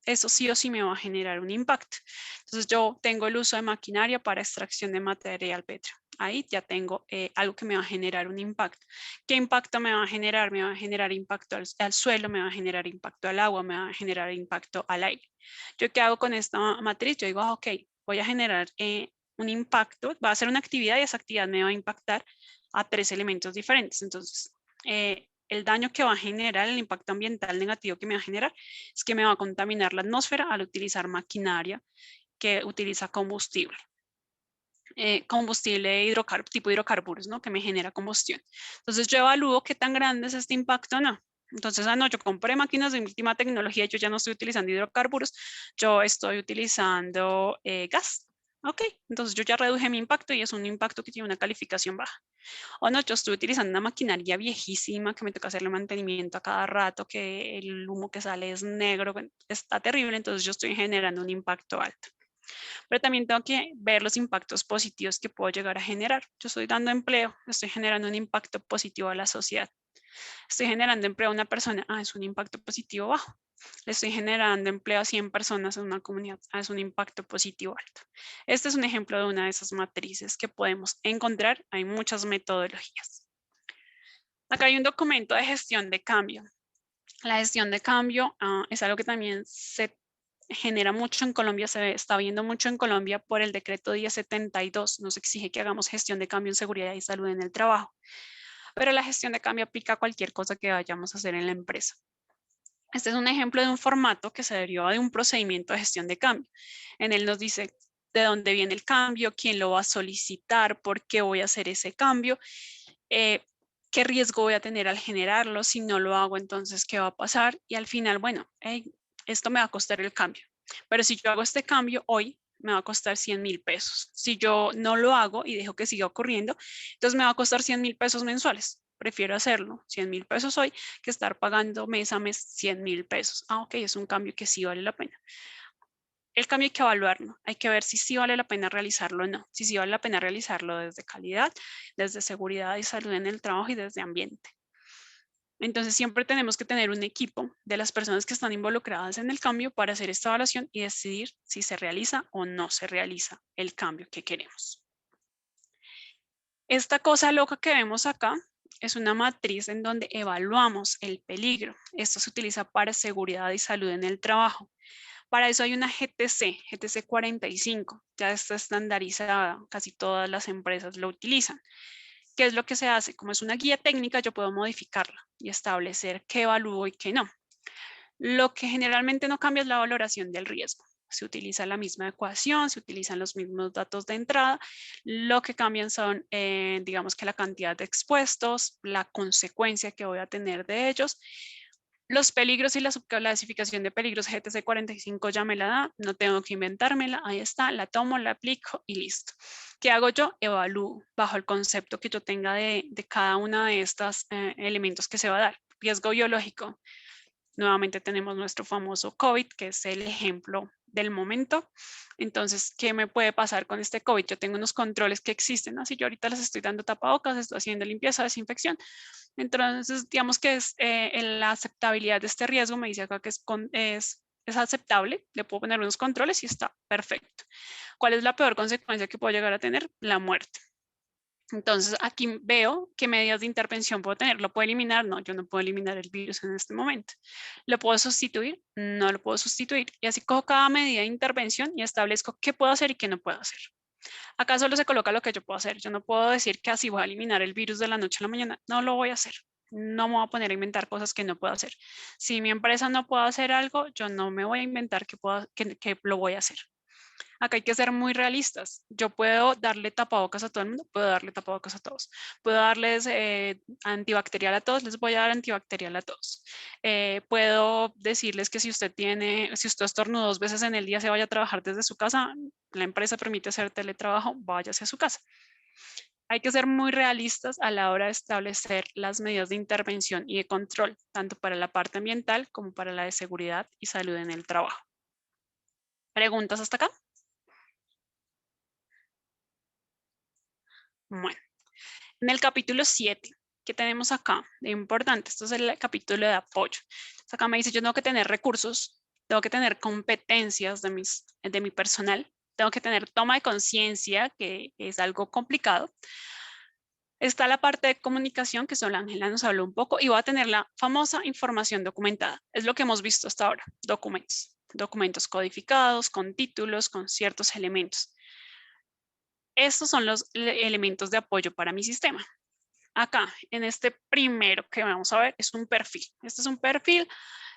Eso sí o sí me va a generar un impacto. Entonces, yo tengo el uso de maquinaria para extracción de material pétreo. Ahí ya tengo algo que me va a generar un impacto. ¿Qué impacto me va a generar? Me va a generar impacto al suelo, me va a generar impacto al agua, me va a generar impacto al aire. ¿Yo qué hago con esta matriz? Yo digo, ok, voy a generar un impacto, va a ser una actividad y esa actividad me va a impactar a 3 elementos diferentes. Entonces, el daño que va a generar, el impacto ambiental negativo que me va a generar, es que me va a contaminar la atmósfera al utilizar maquinaria que utiliza combustible. Combustible tipo hidrocarburos, ¿no? Que me genera combustión. Entonces yo evalúo qué tan grande es este impacto o no. Entonces, no, yo compré máquinas de última tecnología, yo ya no estoy utilizando hidrocarburos, yo estoy utilizando gas. Ok, entonces yo ya reduje mi impacto y es un impacto que tiene una calificación baja. O no, yo estoy utilizando una maquinaria viejísima que me toca hacerle mantenimiento a cada rato, que el humo que sale es negro, está terrible, entonces yo estoy generando un impacto alto. Pero también tengo que ver los impactos positivos que puedo llegar a generar. Yo estoy dando empleo, estoy generando un impacto positivo a la sociedad. Estoy generando empleo a una persona, es un impacto positivo bajo. Le estoy generando empleo a 100 personas en una comunidad, es un impacto positivo alto. Este es un ejemplo de una de esas matrices que podemos encontrar. Hay muchas metodologías. Acá hay un documento de gestión de cambio. La gestión de cambio es algo que también se genera mucho en Colombia, se está viendo mucho en Colombia por el decreto 1072. Nos exige que hagamos gestión de cambio en seguridad y salud en el trabajo. Pero la gestión de cambio aplica a cualquier cosa que vayamos a hacer en la empresa. Este es un ejemplo de un formato que se deriva de un procedimiento de gestión de cambio. En él nos dice de dónde viene el cambio, quién lo va a solicitar, por qué voy a hacer ese cambio, qué riesgo voy a tener al generarlo, si no lo hago, entonces qué va a pasar. Y al final, bueno, esto me va a costar el cambio. Pero si yo hago este cambio hoy, me va a costar 100.000 pesos. Si yo no lo hago y dejo que siga ocurriendo, entonces me va a costar 100.000 pesos mensuales. Prefiero hacerlo 100.000 pesos hoy que estar pagando mes a mes 100.000 pesos. Ok, es un cambio que sí vale la pena. El cambio hay que evaluarlo, hay que ver si sí vale la pena realizarlo o no, si sí vale la pena realizarlo desde calidad, desde seguridad y salud en el trabajo y desde ambiente. Entonces siempre tenemos que tener un equipo de las personas que están involucradas en el cambio para hacer esta evaluación y decidir si se realiza o no se realiza el cambio que queremos. Esta cosa loca que vemos acá es una matriz en donde evaluamos el peligro. Esto se utiliza para seguridad y salud en el trabajo. Para eso hay una GTC 45, ya está estandarizada, casi todas las empresas lo utilizan. ¿Qué es lo que se hace? Como es una guía técnica, yo puedo modificarla y establecer qué evalúo y qué no. Lo que generalmente no cambia es la valoración del riesgo. Se utiliza la misma ecuación, se utilizan los mismos datos de entrada. Lo que cambian son, digamos que la cantidad de expuestos, la consecuencia que voy a tener de ellos. Los peligros y la subclasificación de peligros GTC 45 ya me la da, no tengo que inventármela, ahí está, la tomo, la aplico y listo. ¿Qué hago yo? Evalúo bajo el concepto que yo tenga de cada uno de estos elementos que se va a dar. Riesgo biológico. Nuevamente tenemos nuestro famoso COVID, que es el ejemplo del momento. Entonces, ¿qué me puede pasar con este COVID? Yo tengo unos controles que existen, así yo ahorita les estoy dando tapabocas, estoy haciendo limpieza, desinfección. Entonces, digamos que es la aceptabilidad de este riesgo, me dice acá que es aceptable, le puedo poner unos controles y está perfecto. ¿Cuál es la peor consecuencia que puedo llegar a tener? La muerte. Entonces, aquí veo qué medidas de intervención puedo tener. ¿Lo puedo eliminar? No, yo no puedo eliminar el virus en este momento. ¿Lo puedo sustituir? No lo puedo sustituir. Y así cojo cada medida de intervención y establezco qué puedo hacer y qué no puedo hacer. Acá solo se coloca lo que yo puedo hacer. Yo no puedo decir que así voy a eliminar el virus de la noche a la mañana. No lo voy a hacer. No me voy a poner a inventar cosas que no puedo hacer. Si mi empresa no puede hacer algo, yo no me voy a inventar que lo voy a hacer. Acá hay que ser muy realistas. Yo puedo darle tapabocas a todo el mundo, puedo darle tapabocas a todos. Puedo darles antibacterial a todos, les voy a dar antibacterial a todos. Puedo decirles que si usted estornudó 2 veces en el día, se vaya a trabajar desde su casa. La empresa permite hacer teletrabajo, váyase a su casa. Hay que ser muy realistas a la hora de establecer las medidas de intervención y de control, tanto para la parte ambiental como para la de seguridad y salud en el trabajo. ¿Preguntas hasta acá? Bueno, en el capítulo 7, ¿qué tenemos acá? De importante, esto es el capítulo de apoyo. Entonces acá me dice, yo tengo que tener recursos, tengo que tener competencias de mi personal, tengo que tener toma de conciencia, que es algo complicado. Está la parte de comunicación, que solo Ángela nos habló un poco, y voy a tener la famosa información documentada. Es lo que hemos visto hasta ahora, documentos codificados, con títulos, con ciertos elementos. Estos son los elementos de apoyo para mi sistema. Acá, en este primero que vamos a ver, es un perfil. Este es un perfil.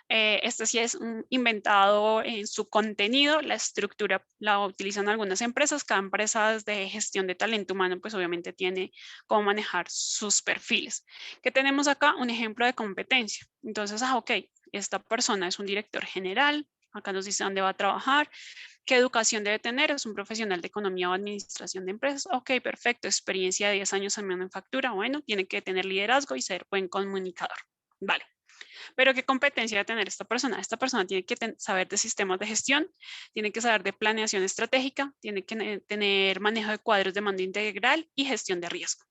Este sí es inventado en su contenido. La estructura la utilizan algunas empresas. Cada empresa de gestión de talento humano, pues obviamente tiene cómo manejar sus perfiles. ¿Qué tenemos acá? Un ejemplo de competencia. Entonces, ok, esta persona es un director general. Acá nos dice dónde va a trabajar. ¿Qué educación debe tener? Es un profesional de economía o administración de empresas. Ok, perfecto. Experiencia de 10 años en manufactura. Bueno, tiene que tener liderazgo y ser buen comunicador. Vale. Pero ¿qué competencia debe tener esta persona? Esta persona tiene que saber de sistemas de gestión, tiene que saber de planeación estratégica, tiene que tener manejo de cuadros de mando integral y gestión de riesgo.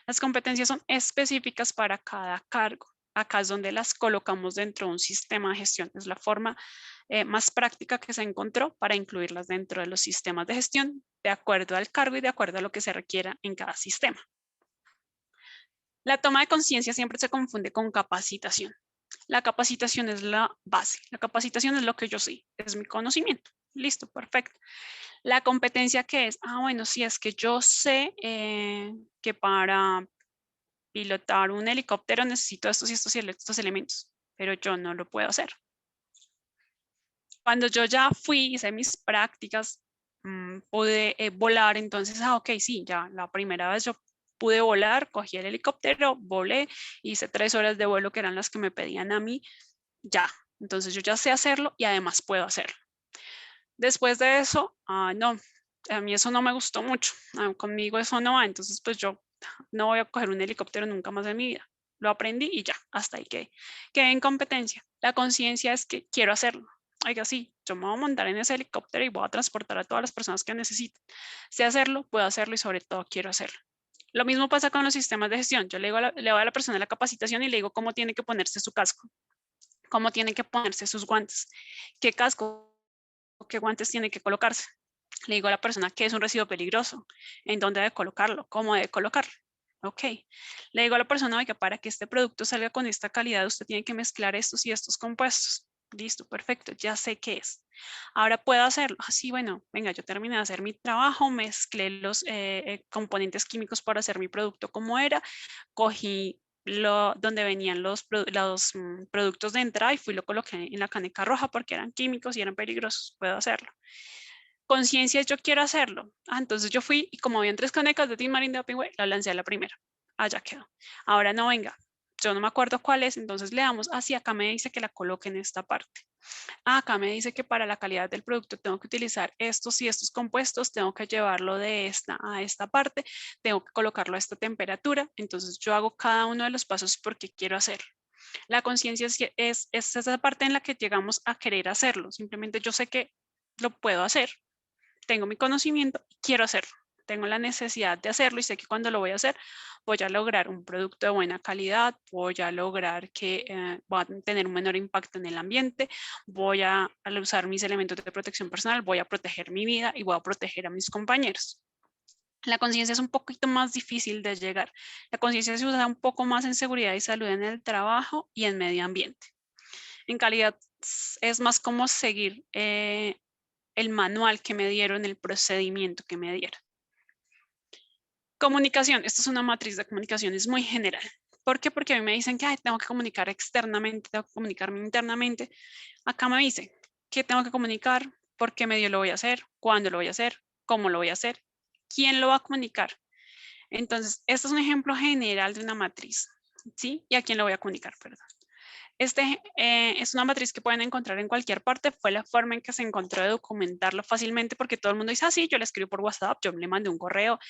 Las competencias son específicas para cada cargo. Acá es donde las colocamos dentro de un sistema de gestión. Es la forma más práctica que se encontró para incluirlas dentro de los sistemas de gestión, de acuerdo al cargo y de acuerdo a lo que se requiera en cada sistema. La toma de conciencia siempre se confunde con capacitación. La capacitación es la base. La capacitación es lo que yo sé, es mi conocimiento. Listo, perfecto. La competencia, ¿qué es? Bueno, sí, es que yo sé que para pilotar un helicóptero necesito estos y estos elementos, pero yo no lo puedo hacer. Cuando yo ya fui, hice mis prácticas, pude volar, entonces, ok, sí, ya la primera vez yo pude volar, cogí el helicóptero, volé, hice 3 horas de vuelo que eran las que me pedían a mí, ya. Entonces yo ya sé hacerlo y además puedo hacerlo. Después de eso, no, a mí eso no me gustó mucho, conmigo eso no va, entonces pues yo no voy a coger un helicóptero nunca más en mi vida. Lo aprendí y ya, hasta ahí quedé en competencia. La conciencia es que quiero hacerlo. Oiga, sí, yo me voy a montar en ese helicóptero y voy a transportar a todas las personas que necesiten. Sé hacerlo, puedo hacerlo y sobre todo quiero hacerlo. Lo mismo pasa con los sistemas de gestión. Yo le doy a la persona la capacitación y le digo cómo tiene que ponerse su casco, cómo tiene que ponerse sus guantes, qué casco, qué guantes tiene que colocarse. Le digo a la persona que es un residuo peligroso, en dónde debe colocarlo, cómo debe colocarlo. Ok. Le digo a la persona, oiga, para que este producto salga con esta calidad, usted tiene que mezclar estos y estos compuestos. Listo, perfecto, ya sé qué es. Ahora puedo hacerlo. Así, bueno, venga, yo terminé de hacer mi trabajo, mezclé los componentes químicos para hacer mi producto como era, cogí donde venían los productos de entrada y fui lo coloqué en la caneca roja porque eran químicos y eran peligrosos. Puedo hacerlo. Conciencia, yo quiero hacerlo. Entonces yo fui y como habían 3 canecas de Tin Marín de Opingüe, la lancé a la primera. Ya quedó. Ahora no, venga, yo no me acuerdo cuál es, entonces le damos así, acá me dice que la coloque en esta parte. Acá me dice que para la calidad del producto tengo que utilizar estos y estos compuestos, tengo que llevarlo de esta a esta parte, tengo que colocarlo a esta temperatura, entonces yo hago cada uno de los pasos porque quiero hacerlo. La conciencia es esa parte en la que llegamos a querer hacerlo, simplemente yo sé que lo puedo hacer, tengo mi conocimiento y quiero hacerlo. Tengo la necesidad de hacerlo y sé que cuando lo voy a hacer voy a lograr un producto de buena calidad, voy a lograr que va a tener un menor impacto en el ambiente, voy al usar mis elementos de protección personal, voy a proteger mi vida y voy a proteger a mis compañeros. La conciencia es un poquito más difícil de llegar. La conciencia se usa un poco más en seguridad y salud en el trabajo y en medio ambiente. En calidad es más como seguir el manual que me dieron, el procedimiento que me dieron. Comunicación, esta es una matriz de comunicación, es muy general. ¿Por qué? Porque a mí me dicen que tengo que comunicar externamente, tengo que comunicarme internamente. Acá me dice que tengo que comunicar ¿Por qué medio lo voy a hacer? ¿Cuándo lo voy a hacer? ¿Cómo lo voy a hacer? ¿Quién lo va a comunicar? Entonces, este es un ejemplo general de una matriz, ¿sí? ¿Y a quién lo voy a comunicar? Perdón. Es una matriz que pueden encontrar en cualquier parte. Fue la forma en que se encontró de documentarlo fácilmente porque todo el mundo dice, sí, yo le escribo por WhatsApp, yo le mandé un correo.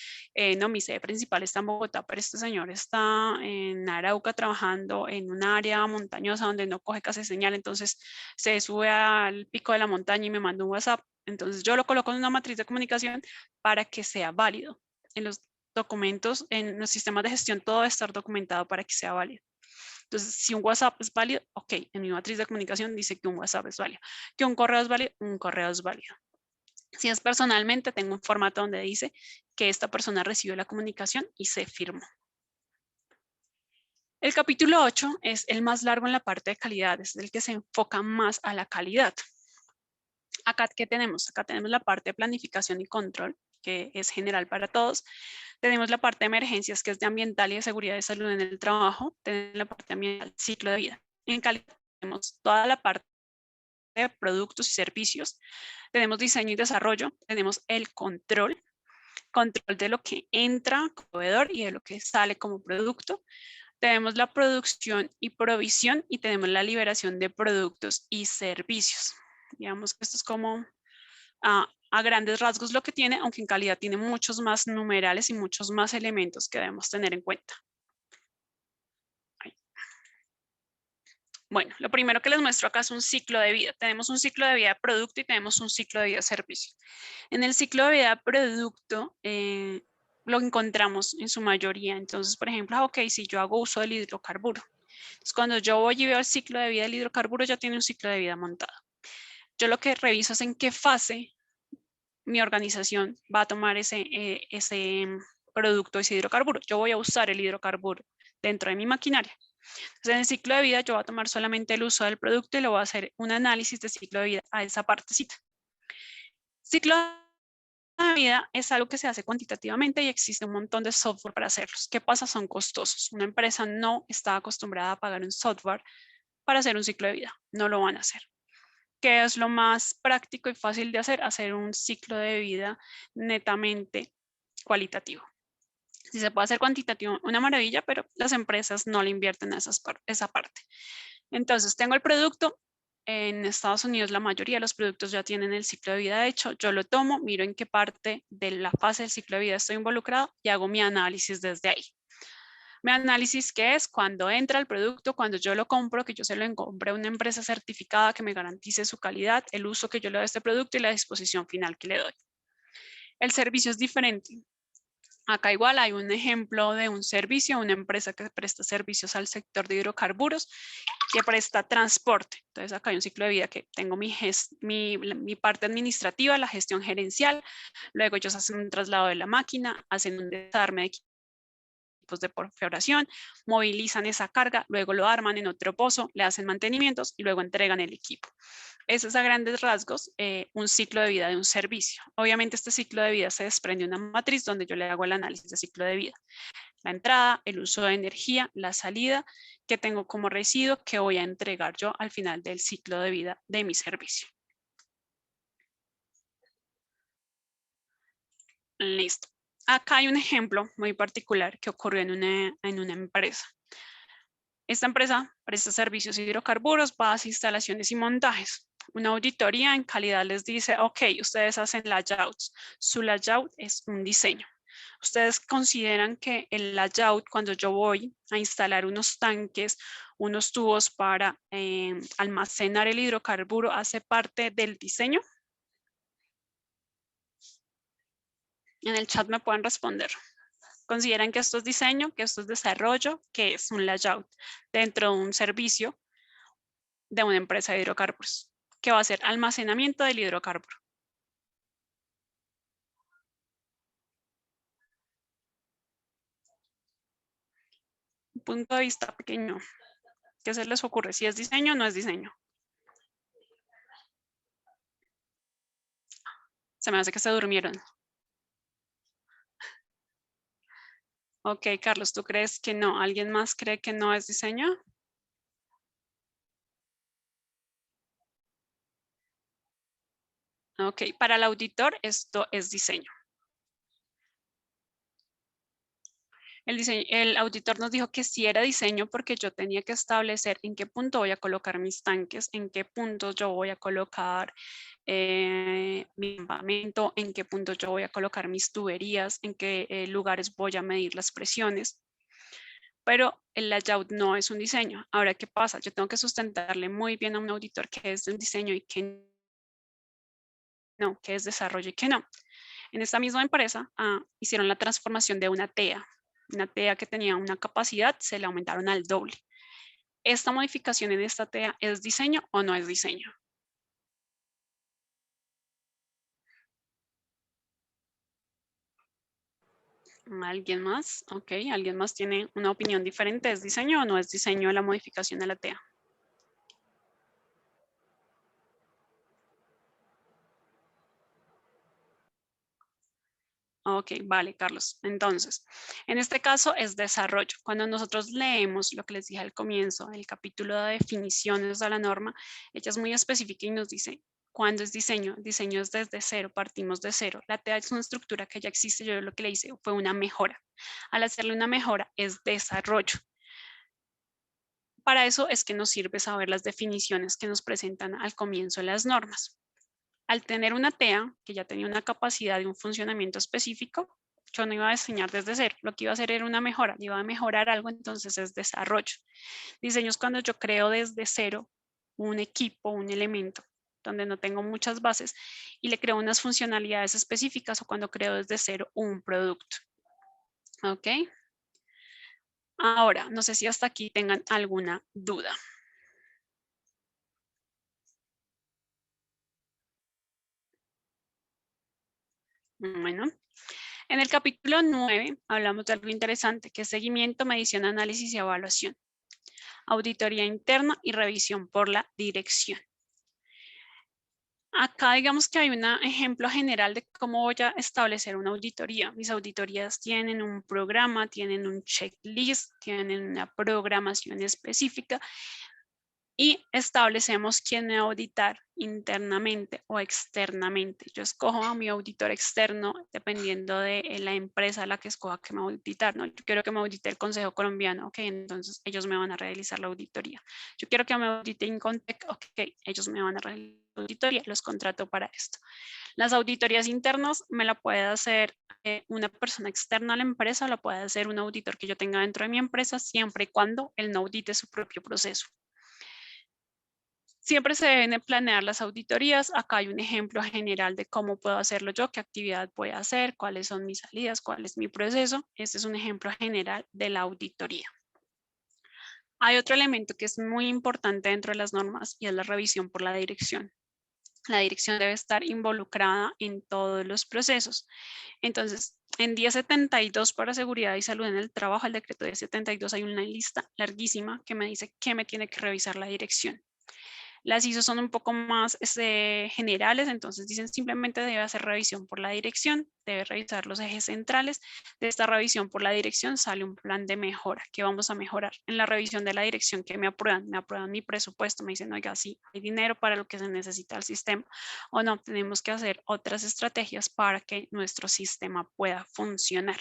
No, mi sede principal está en Bogotá, pero este señor está en Arauca trabajando en un área montañosa donde no coge casi señal. Entonces se sube al pico de la montaña y me manda un WhatsApp. Entonces yo lo coloco en una matriz de comunicación para que sea válido. En los documentos, en los sistemas de gestión, todo debe estar documentado para que sea válido. Entonces, si un WhatsApp es válido, ok, en mi matriz de comunicación dice que un WhatsApp es válido. Que un correo es válido, un correo es válido. Si es personalmente, tengo un formato donde dice que esta persona recibió la comunicación y se firmó. El capítulo 8 es el más largo en la parte de calidad, es el que se enfoca más a la calidad. Acá, ¿qué tenemos? Acá tenemos la parte de planificación y control, que es general para todos. Tenemos la parte de emergencias, que es de ambiental y de seguridad de salud en el trabajo. Tenemos la parte ambiental, ciclo de vida. En calidad tenemos toda la parte de productos y servicios. Tenemos diseño y desarrollo. Tenemos el control de lo que entra como proveedor y de lo que sale como producto. Tenemos la producción y provisión y tenemos la liberación de productos y servicios. Digamos que esto es como a grandes rasgos lo que tiene, aunque en calidad tiene muchos más numerales y muchos más elementos que debemos tener en cuenta. Ahí. Bueno, lo primero que les muestro acá es un ciclo de vida. Tenemos un ciclo de vida de producto y tenemos un ciclo de vida de servicio. En el ciclo de vida de producto lo encontramos en su mayoría. Entonces, por ejemplo, ok, si yo hago uso del hidrocarburo. Entonces, cuando yo voy y veo el ciclo de vida del hidrocarburo, ya tiene un ciclo de vida montado. Yo lo que reviso es en qué fase mi organización va a tomar ese producto, ese hidrocarburo. Yo voy a usar el hidrocarburo dentro de mi maquinaria. Entonces, en el ciclo de vida yo voy a tomar solamente el uso del producto y le voy a hacer un análisis de ciclo de vida a esa partecita. Ciclo de vida es algo que se hace cuantitativamente y existe un montón de software para hacerlos. ¿Qué pasa? Son costosos. Una empresa no está acostumbrada a pagar un software para hacer un ciclo de vida. No lo van a hacer. ¿Qué es lo más práctico y fácil de hacer? Hacer un ciclo de vida netamente cualitativo. Si se puede hacer cuantitativo, una maravilla, pero las empresas no le invierten a esa parte. Entonces, tengo el producto. En Estados Unidos la mayoría de los productos ya tienen el ciclo de vida hecho. Yo lo tomo, miro en qué parte de la fase del ciclo de vida estoy involucrado y hago mi análisis desde ahí. Mi análisis, que es cuando entra el producto, cuando yo lo compro, que yo se lo compré a una empresa certificada que me garantice su calidad, el uso que yo le doy a este producto y la disposición final que le doy. El servicio es diferente. Acá igual hay un ejemplo de un servicio, una empresa que presta servicios al sector de hidrocarburos, que presta transporte. Entonces acá hay un ciclo de vida que tengo mi parte administrativa, la gestión gerencial, luego ellos hacen un traslado de la máquina, hacen un desarme de de perforación, movilizan esa carga, luego lo arman en otro pozo, le hacen mantenimientos y luego entregan el equipo. Ese es a grandes rasgos un ciclo de vida de un servicio. Obviamente este ciclo de vida se desprende de una matriz donde yo le hago el análisis de ciclo de vida. La entrada, el uso de energía, la salida que tengo como residuo que voy a entregar yo al final del ciclo de vida de mi servicio. Listo. Acá hay un ejemplo muy particular que ocurrió en una empresa. Esta empresa presta servicios de hidrocarburos, bases, instalaciones y montajes. Una auditoría en calidad les dice, ok, ustedes hacen layouts. Su layout es un diseño. Ustedes consideran que el layout, cuando yo voy a instalar unos tanques, unos tubos para almacenar el hidrocarburo, ¿hace parte del diseño? En el chat me pueden responder. ¿Consideran que esto es diseño, que esto es desarrollo, que es un layout dentro de un servicio de una empresa de hidrocarburos, que va a ser almacenamiento del hidrocarburo? Un punto de vista pequeño. ¿Qué se les ocurre? Si es diseño o no es diseño. Se me hace que se durmieron. Ok, Carlos, ¿tú crees que no? ¿Alguien más cree que no es diseño? Ok, para el auditor esto es diseño. El auditor nos dijo que sí era diseño porque yo tenía que establecer en qué punto voy a colocar mis tanques, en qué punto yo voy a colocar mi campamento, en qué punto yo voy a colocar mis tuberías, en qué lugares voy a medir las presiones. Pero el layout no es un diseño. Ahora, ¿qué pasa? Yo tengo que sustentarle muy bien a un auditor que es de un diseño y que no, que es desarrollo y que no. En esta misma empresa hicieron la transformación de una TEA. Una TEA que tenía una capacidad, se le aumentaron al doble. ¿Esta modificación en esta TEA es diseño o no es diseño? ¿Alguien más? Ok, ¿alguien más tiene una opinión diferente? ¿Es diseño o no es diseño la modificación de la TEA? Ok, vale, Carlos. Entonces, en este caso es desarrollo. Cuando nosotros leemos lo que les dije al comienzo, el capítulo de definiciones de la norma, ella es muy específica y nos dice cuándo es diseño. Diseño es desde cero, partimos de cero. La TEA es una estructura que ya existe, yo lo que le hice fue una mejora. Al hacerle una mejora es desarrollo. Para eso es que nos sirve saber las definiciones que nos presentan al comienzo de las normas. Al tener una TEA que ya tenía una capacidad de un funcionamiento específico, yo no iba a diseñar desde cero, lo que iba a hacer era una mejora, iba a mejorar algo, entonces es desarrollo. Diseño es cuando yo creo desde cero un equipo, un elemento, donde no tengo muchas bases y le creo unas funcionalidades específicas o cuando creo desde cero un producto. ¿Ok? Ahora, no sé si hasta aquí tengan alguna duda. Bueno, en el capítulo 9 hablamos de algo interesante, que es seguimiento, medición, análisis y evaluación. Auditoría interna y revisión por la dirección. Acá digamos que hay un ejemplo general de cómo voy a establecer una auditoría. Mis auditorías tienen un programa, tienen un checklist, tienen una programación específica y establecemos quién me va a auditar internamente o externamente. Yo escojo a mi auditor externo dependiendo de la empresa a la que escoja que me va a auditar, ¿no? Yo quiero que me audite el Consejo Colombiano, ok, entonces ellos me van a realizar la auditoría. Yo quiero que me audite Incontec, ok, ellos me van a realizar la auditoría, los contrato para esto. Las auditorías internas me la puede hacer una persona externa a la empresa, la puede hacer un auditor que yo tenga dentro de mi empresa, siempre y cuando él no audite su propio proceso. Siempre se deben planear las auditorías. Acá hay un ejemplo general de cómo puedo hacerlo yo, qué actividad voy a hacer, cuáles son mis salidas, cuál es mi proceso. Este es un ejemplo general de la auditoría. Hay otro elemento que es muy importante dentro de las normas y es la revisión por la dirección. La dirección debe estar involucrada en todos los procesos. Entonces, en 1072 para seguridad y salud en el trabajo, el decreto 1072, hay una lista larguísima que me dice qué me tiene que revisar la dirección. Las ISO son un poco más generales, entonces dicen simplemente debe hacer revisión por la dirección, debe revisar los ejes centrales. De esta revisión por la dirección sale un plan de mejora. ¿Qué vamos a mejorar? En la revisión de la dirección, ¿qué me aprueban mi presupuesto, me dicen, oiga, sí, hay dinero para lo que se necesita el sistema, o no, tenemos que hacer otras estrategias para que nuestro sistema pueda funcionar.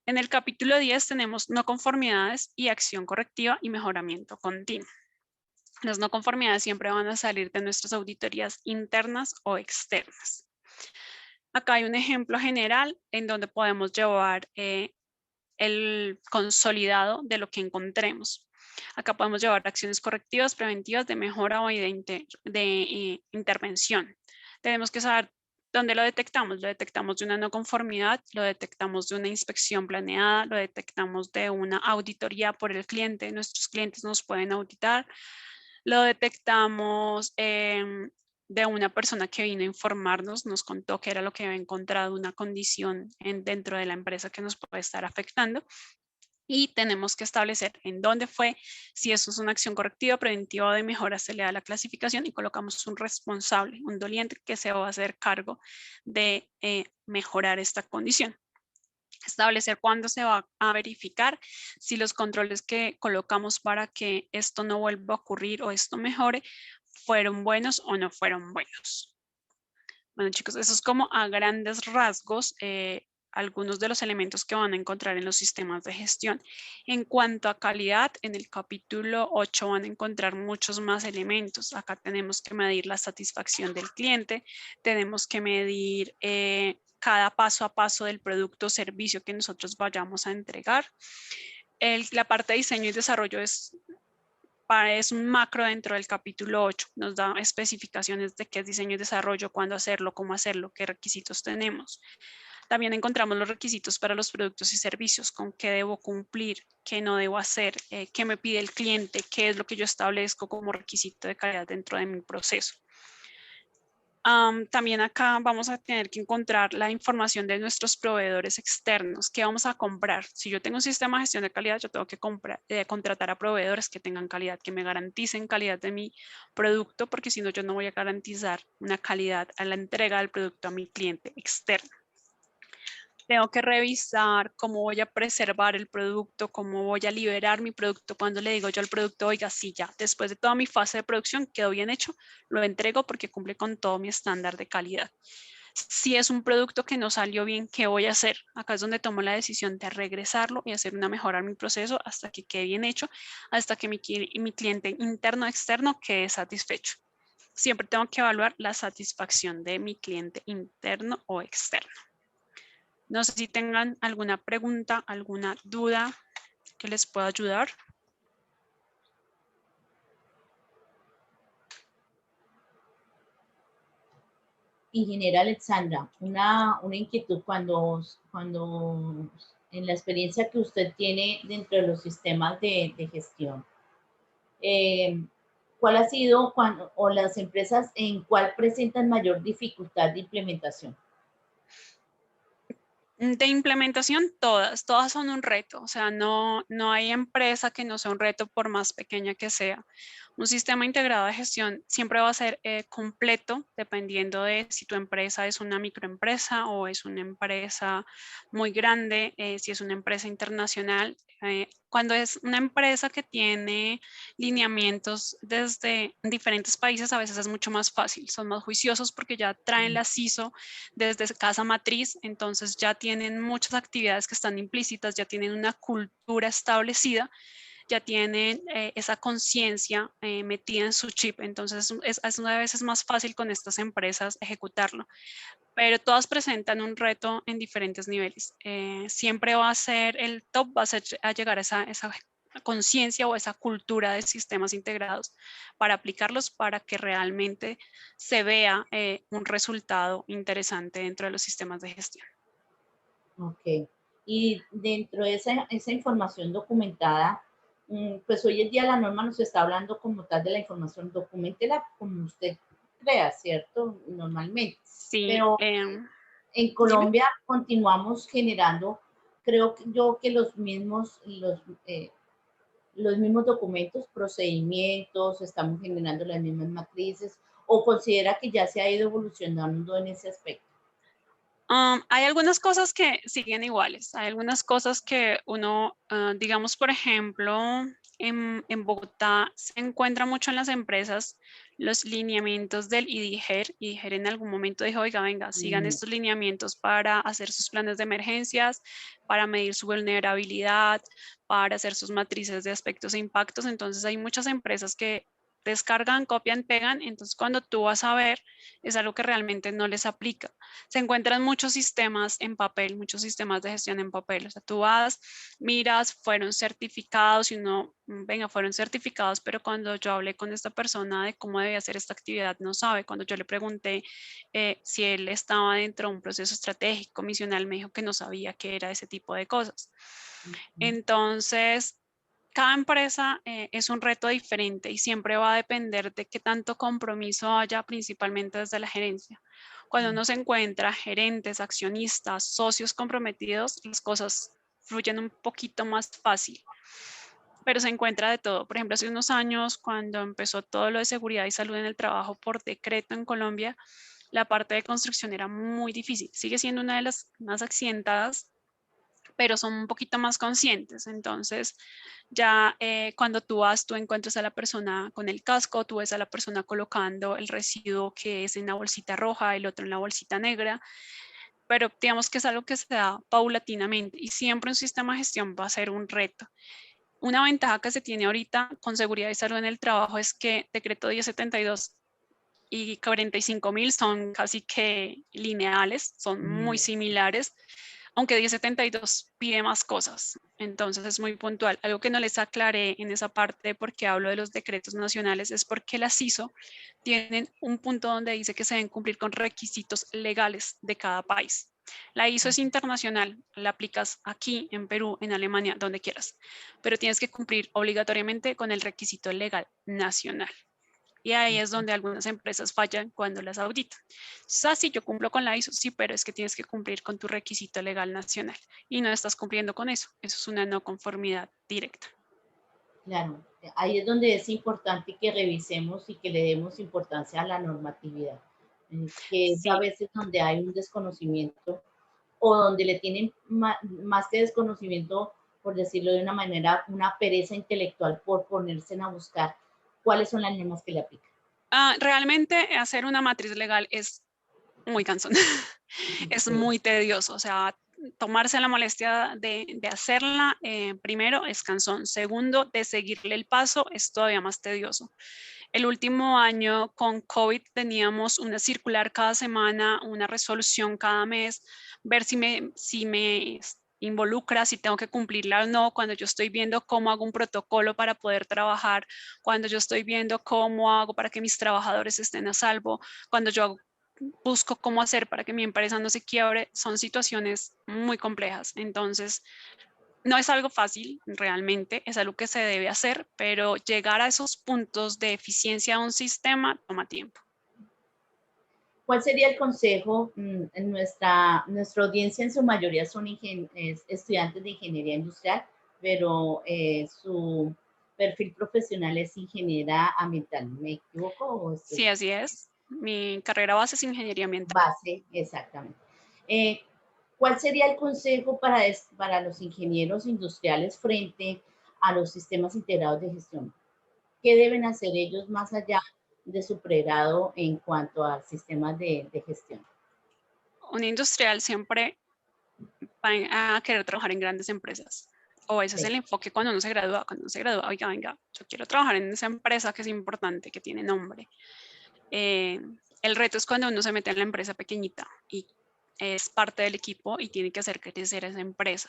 En el capítulo 10 tenemos no conformidades y acción correctiva y mejoramiento continuo. Las no conformidades siempre van a salir de nuestras auditorías internas o externas. Acá hay un ejemplo general en donde podemos llevar el consolidado de lo que encontremos. Acá podemos llevar acciones correctivas, preventivas, de mejora o de intervención. Tenemos que saber dónde lo detectamos. Lo detectamos de una no conformidad, lo detectamos de una inspección planeada, lo detectamos de una auditoría por el cliente. Nuestros clientes nos pueden auditar. Lo detectamos de una persona que vino a informarnos, nos contó que era lo que había encontrado, una condición dentro de la empresa que nos puede estar afectando. Y tenemos que establecer en dónde fue, si eso es una acción correctiva, preventiva o de mejora, se le da la clasificación y colocamos un responsable, un doliente que se va a hacer cargo de mejorar esta condición. Establecer cuándo se va a verificar si los controles que colocamos para que esto no vuelva a ocurrir o esto mejore ¿fueron buenos o no fueron buenos? Bueno, chicos, eso es como a grandes rasgos algunos de los elementos que van a encontrar en los sistemas de gestión. En cuanto a calidad, en el capítulo 8 van a encontrar muchos más elementos. Acá tenemos que medir la satisfacción del cliente, tenemos que medir cada paso a paso del producto o servicio que nosotros vayamos a entregar. La parte de diseño y desarrollo es un macro dentro del capítulo 8. Nos da especificaciones de qué es diseño y desarrollo, cuándo hacerlo, cómo hacerlo, qué requisitos tenemos. También encontramos los requisitos para los productos y servicios, con qué debo cumplir, qué no debo hacer, qué me pide el cliente, qué es lo que yo establezco como requisito de calidad dentro de mi proceso. También acá vamos a tener que encontrar la información de nuestros proveedores externos. ¿Qué vamos a comprar? Si yo tengo un sistema de gestión de calidad, yo tengo que contratar a proveedores que tengan calidad, que me garanticen calidad de mi producto, porque si no, yo no voy a garantizar una calidad a la entrega del producto a mi cliente externo. Tengo que revisar cómo voy a preservar el producto, cómo voy a liberar mi producto. Cuando le digo yo al producto, oiga, sí, ya, después de toda mi fase de producción quedó bien hecho, lo entrego porque cumple con todo mi estándar de calidad. Si es un producto que no salió bien, ¿qué voy a hacer? Acá es donde tomo la decisión de regresarlo y hacer una mejora en mi proceso hasta que quede bien hecho, hasta que mi cliente interno o externo quede satisfecho. Siempre tengo que evaluar la satisfacción de mi cliente interno o externo. No sé si tengan alguna pregunta, alguna duda que les pueda ayudar. Ingeniera Alexandra, una inquietud cuando en la experiencia que usted tiene dentro de los sistemas de gestión, ¿cuál ha sido o las empresas en cuál presentan mayor dificultad de implementación? De implementación, todas son un reto. O sea, no hay empresa que no sea un reto por más pequeña que sea. Un sistema integrado de gestión siempre va a ser completo dependiendo de si tu empresa es una microempresa o es una empresa muy grande, si es una empresa internacional. Cuando es una empresa que tiene lineamientos desde diferentes países, a veces es mucho más fácil. Son más juiciosos porque ya traen la CISO desde casa matriz, entonces ya tienen muchas actividades que están implícitas, ya tienen una cultura establecida, ya tienen esa conciencia metida en su chip, entonces es una veces más fácil con estas empresas ejecutarlo, pero todas presentan un reto en diferentes niveles. Siempre va a ser el top, va a ser a llegar a esa conciencia o esa cultura de sistemas integrados para aplicarlos para que realmente se vea un resultado interesante dentro de los sistemas de gestión. Ok. Y dentro de esa información documentada, pues hoy en día la norma nos está hablando como tal de la información, documentela como usted crea, ¿cierto? Normalmente. Sí, Pero en dime. Colombia continuamos generando, creo yo que los mismos documentos, procedimientos, estamos generando las mismas matrices, o considera que ya se ha ido evolucionando en ese aspecto. Hay algunas cosas que siguen iguales, hay algunas cosas que uno, digamos, por ejemplo, en Bogotá se encuentra mucho en las empresas los lineamientos del IDIGER. IDIGER en algún momento dijo, oiga, venga, sigan estos lineamientos para hacer sus planes de emergencias, para medir su vulnerabilidad, para hacer sus matrices de aspectos e impactos. Entonces hay muchas empresas que descargan, copian, pegan, entonces cuando tú vas a ver es algo que realmente no les aplica. Se encuentran muchos sistemas en papel, muchos sistemas de gestión en papel. O sea, tú vas, miras, fueron certificados y uno, venga, fueron certificados, pero cuando yo hablé con esta persona de cómo debía hacer esta actividad, no sabe. Cuando yo le pregunté si él estaba dentro de un proceso estratégico, misional, me dijo que no sabía qué era ese tipo de cosas. Entonces, cada empresa es un reto diferente y siempre va a depender de qué tanto compromiso haya, principalmente desde la gerencia. Cuando uno se encuentra gerentes, accionistas, socios comprometidos, las cosas fluyen un poquito más fácil, pero se encuentra de todo. Por ejemplo, hace unos años, cuando empezó todo lo de seguridad y salud en el trabajo por decreto en Colombia, la parte de construcción era muy difícil. Sigue siendo una de las más accidentadas, pero son un poquito más conscientes. Entonces, ya cuando tú vas, tú encuentras a la persona con el casco, tú ves a la persona colocando el residuo que es en la bolsita roja, el otro en la bolsita negra, pero digamos que es algo que se da paulatinamente y siempre un sistema de gestión va a ser un reto. Una ventaja que se tiene ahorita con seguridad y salud en el trabajo es que decreto 1072 y 45.000 son casi que lineales, son muy similares, aunque 1072 pide más cosas, entonces es muy puntual. Algo que no les aclaré en esa parte porque hablo de los decretos nacionales es porque las ISO tienen un punto donde dice que se deben cumplir con requisitos legales de cada país. La ISO es internacional, la aplicas aquí, en Perú, en Alemania, donde quieras, pero tienes que cumplir obligatoriamente con el requisito legal nacional. Y ahí es donde algunas empresas fallan cuando las auditan. Sí, yo cumplo con la ISO, sí, pero es que tienes que cumplir con tu requisito legal nacional y no estás cumpliendo con eso. Eso es una no conformidad directa. Claro, ahí es donde es importante que revisemos y que le demos importancia a la normatividad, que es a Sí, veces donde hay un desconocimiento o donde le tienen más que desconocimiento, por decirlo de una manera, una pereza intelectual por ponerse a buscar cuáles son las normas que le aplican. realmente hacer una matriz legal es muy cansón, es Sí, muy tedioso, o sea, tomarse la molestia de hacerla, primero es cansón, segundo, de seguirle el paso es todavía más tedioso. El último año con COVID teníamos una circular cada semana, una resolución cada mes, ver si me involucra, si tengo que cumplirla o no, cuando yo estoy viendo cómo hago un protocolo para poder trabajar, cuando yo estoy viendo cómo hago para que mis trabajadores estén a salvo, cuando yo busco cómo hacer para que mi empresa no se quiebre, son situaciones muy complejas. Entonces, no es algo fácil, realmente, es algo que se debe hacer, pero llegar a esos puntos de eficiencia de un sistema toma tiempo. ¿cuál sería el consejo? En nuestra audiencia en su mayoría son estudiantes de ingeniería industrial, pero su perfil profesional es ingeniera ambiental. ¿Me equivoco o Sí, estoy? así es. Mi carrera base es ingeniería ambiental. Base, exactamente. Eh, ¿Cuál sería el consejo para los ingenieros industriales frente a los sistemas integrados de gestión? ¿Qué deben hacer ellos más allá de su pregrado en cuanto a sistemas de gestión? Un industrial siempre va a querer trabajar en grandes empresas. O ese es Sí, el enfoque cuando uno se gradúa. Cuando uno se gradúa, oiga, venga, yo quiero trabajar en esa empresa que es importante, que tiene nombre. Eh, el reto es cuando uno se mete en la empresa pequeñita y es parte del equipo y tiene que hacer crecer esa empresa.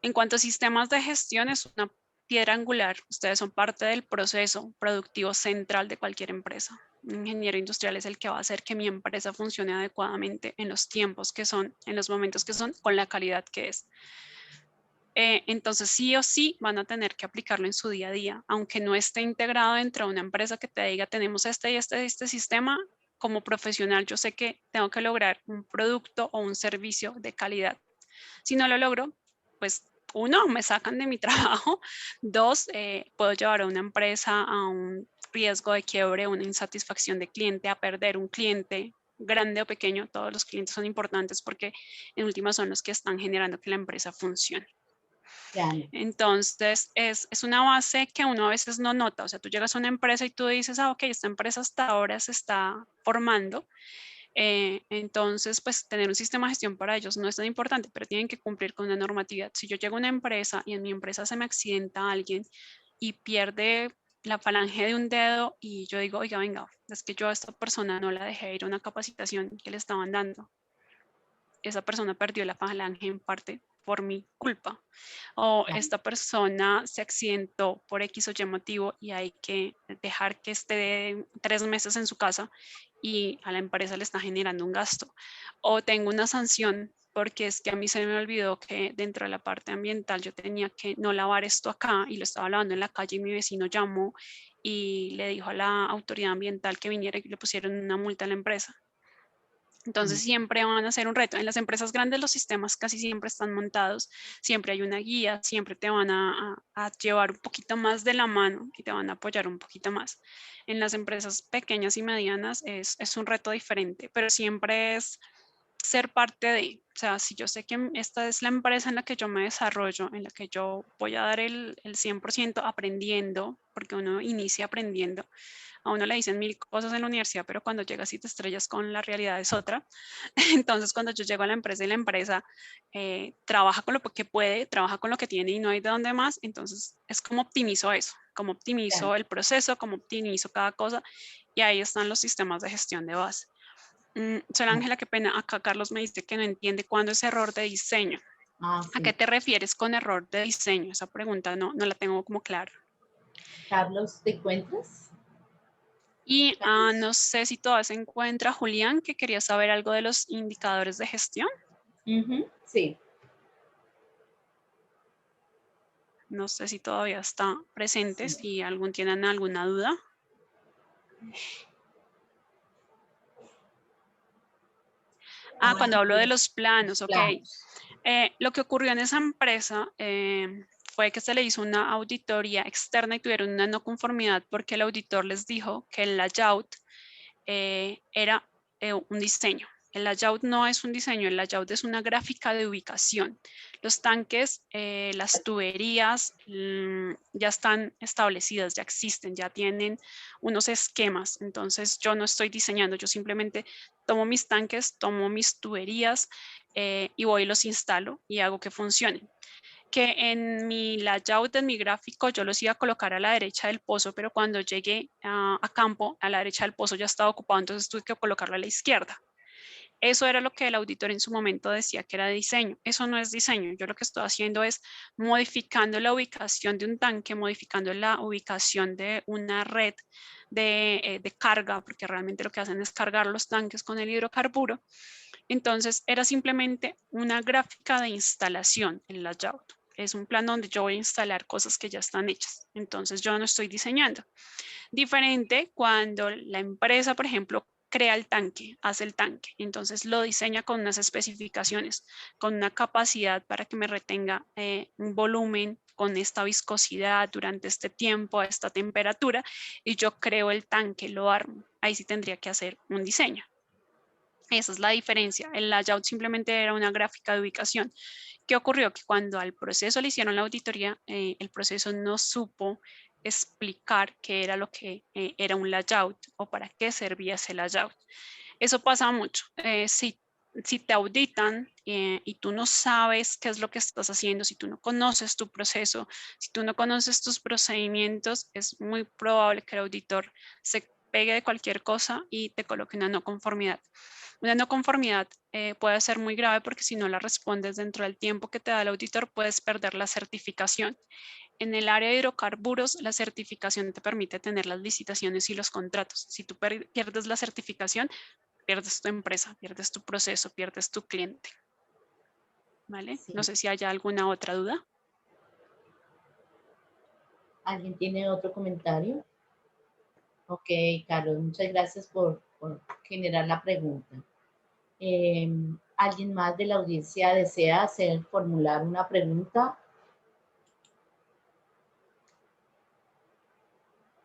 En cuanto a sistemas de gestión, es una piedra angular. Ustedes son parte del proceso productivo central de cualquier empresa. Un ingeniero industrial es el que va a hacer que mi empresa funcione adecuadamente en los tiempos que son, en los momentos que son, con la calidad que es. Entonces, sí o sí van a tener que aplicarlo en su día a día, aunque no esté integrado dentro de una empresa que te diga, tenemos este y este sistema. Como profesional, yo sé que tengo que lograr un producto o un servicio de calidad. Si no lo logro, pues uno, me sacan de mi trabajo, dos, puedo llevar a una empresa a un riesgo de quiebre, una insatisfacción de cliente, a perder un cliente grande o pequeño. Todos los clientes son importantes porque en última son los que están generando que la empresa funcione. claro. Entonces, es una base que uno a veces no nota. O sea, tú llegas a una empresa y tú dices, ok, esta empresa hasta ahora se está formando. Entonces, pues tener un sistema de gestión para ellos no es tan importante, pero tienen que cumplir con una normatividad. Si yo llego a una empresa y en mi empresa se me accidenta alguien y pierde la falange de un dedo y yo digo, oiga, venga, es que yo a esta persona no la dejé ir a una capacitación que le estaban dando. Esa persona perdió la falange en parte por mi culpa. O Claro. esta persona se accidentó por X o Y motivo y hay que dejar que esté 3 meses en su casa y a la empresa le está generando un gasto. O tengo una sanción porque es que a mí se me olvidó que dentro de la parte ambiental yo tenía que no lavar esto acá y lo estaba lavando en la calle y mi vecino llamó y le dijo a la autoridad ambiental que viniera y le pusieron una multa a la empresa. Entonces siempre van a ser un reto. En las empresas grandes los sistemas casi siempre están montados, siempre hay una guía, siempre te van a llevar un poquito más de la mano y te van a apoyar un poquito más. En las empresas pequeñas y medianas es un reto diferente, pero siempre es ser parte de, o sea, si yo sé que esta es la empresa en la que yo me desarrollo, en la que yo voy a dar el 100% aprendiendo, porque uno inicia aprendiendo. A uno le dicen mil cosas en la universidad, pero cuando llegas y te estrellas con la realidad es otra. Entonces, cuando yo llego a la empresa y la empresa trabaja con lo que puede, trabaja con lo que tiene y no hay de dónde más, entonces es como optimizo eso, como optimizo Claro. el proceso, como optimizo cada cosa, y ahí están los sistemas de gestión de base. Soy Ángela, qué pena, acá Carlos me dice que no entiende cuándo es error de diseño. Ah, ¿A qué sí. te refieres con error de diseño? Esa pregunta no la tengo como clara. Carlos, ¿te encuentras? Y Carlos. no sé si todavía se encuentra Julián, que quería saber algo de los indicadores de gestión. Sí. No sé si todavía está presente, Sí. si tienen alguna duda. Cuando hablo de los planos, ok. Planos. Lo que ocurrió en esa empresa fue que se le hizo una auditoría externa y tuvieron una no conformidad porque el auditor les dijo que el layout era un diseño. El layout no es un diseño, el layout es una gráfica de ubicación. Los tanques, las tuberías ya están establecidas, ya existen, ya tienen unos esquemas. Entonces yo no estoy diseñando, yo simplemente tomo mis tanques, tomo mis tuberías y voy y los instalo y hago que funcionen. Que en mi layout, en mi gráfico, yo los iba a colocar a la derecha del pozo, pero cuando llegué a campo, a la derecha del pozo ya estaba ocupado, entonces tuve que colocarlo a la izquierda. Eso era lo que el auditor en su momento decía que era diseño. Eso no es diseño. Yo lo que estoy haciendo es modificando la ubicación de un tanque, modificando la ubicación de una red de carga, porque realmente lo que hacen es cargar los tanques con el hidrocarburo. Entonces era simplemente una gráfica de instalación, el layout. Es un plan donde yo voy a instalar cosas que ya están hechas. Entonces yo no estoy diseñando. Diferente cuando la empresa, por ejemplo, crea el tanque, hace el tanque, entonces lo diseña con unas especificaciones, con una capacidad para que me retenga un volumen con esta viscosidad durante este tiempo, a esta temperatura, y yo creo el tanque, lo armo. Ahí sí tendría que hacer un diseño. Esa es la diferencia. El layout simplemente era una gráfica de ubicación. ¿Qué ocurrió? Que cuando al proceso le hicieron la auditoría, el proceso no supo explicar qué era lo que era un layout o para qué servía ese layout. Eso pasa mucho. Si te auditan y tú no sabes qué es lo que estás haciendo, si tú no conoces tu proceso, si tú no conoces tus procedimientos, es muy probable que el auditor se pegue de cualquier cosa y te coloque una no conformidad. Una no conformidad puede ser muy grave porque si no la respondes dentro del tiempo que te da el auditor, puedes perder la certificación. En el área de hidrocarburos, la certificación te permite tener las licitaciones y los contratos. Si tú pierdes la certificación, pierdes tu empresa, pierdes tu proceso, pierdes tu cliente. ¿Vale? Sí. No sé si haya alguna otra duda. ¿Alguien tiene otro comentario? Ok, Carlos, muchas gracias por generar la pregunta. ¿Alguien más de la audiencia desea formular una pregunta?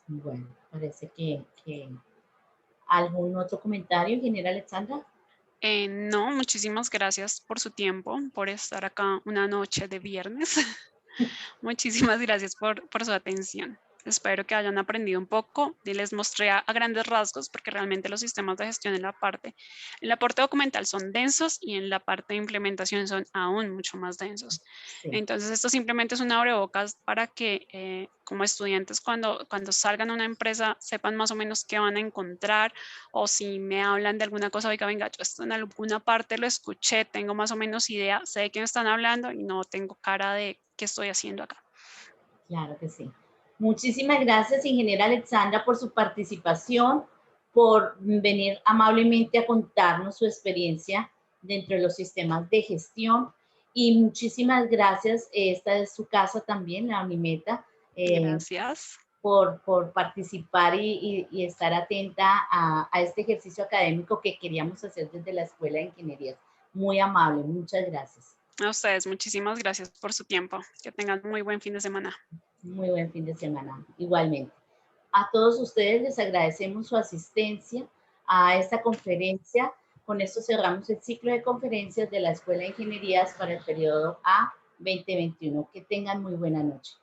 Bueno, parece que ¿algún otro comentario, ingeniera Alexandra? No, muchísimas gracias por su tiempo, por estar acá una noche de viernes. Muchísimas gracias por su atención. Espero que hayan aprendido un poco y les mostré a grandes rasgos porque realmente los sistemas de gestión en la parte documental son densos y en la parte de implementación son aún mucho más densos. Sí. Entonces esto simplemente es un abrebocas para que como estudiantes cuando salgan a una empresa sepan más o menos qué van a encontrar o si me hablan de alguna cosa, oiga, venga, yo esto en alguna parte lo escuché, tengo más o menos idea, sé de qué me están hablando y no tengo cara de qué estoy haciendo acá. Claro que sí. Muchísimas gracias, ingeniera Alexandra, por su participación, por venir amablemente a contarnos su experiencia dentro de los sistemas de gestión. Y muchísimas gracias, esta es su casa también, la Unimeta, Gracias. por participar y estar atenta a este ejercicio académico que queríamos hacer desde la Escuela de Ingenierías. Muy amable, muchas gracias. A ustedes, muchísimas gracias por su tiempo. Que tengan muy buen fin de semana. Muy buen fin de semana, igualmente. A todos ustedes les agradecemos su asistencia a esta conferencia Con esto cerramos el ciclo de conferencias de la Escuela de Ingenierías para el periodo A 2021. Que tengan muy buena noche.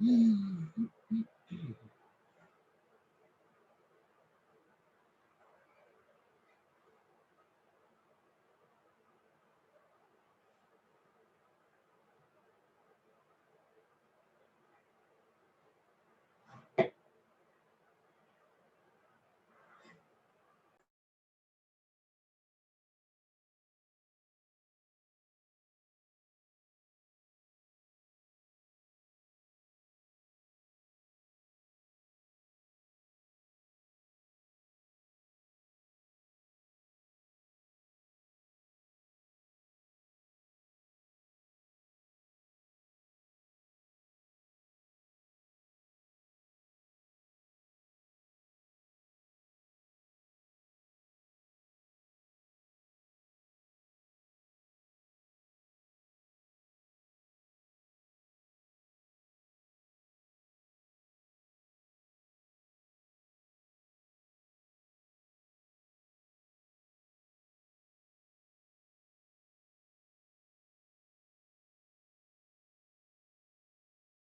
Mm.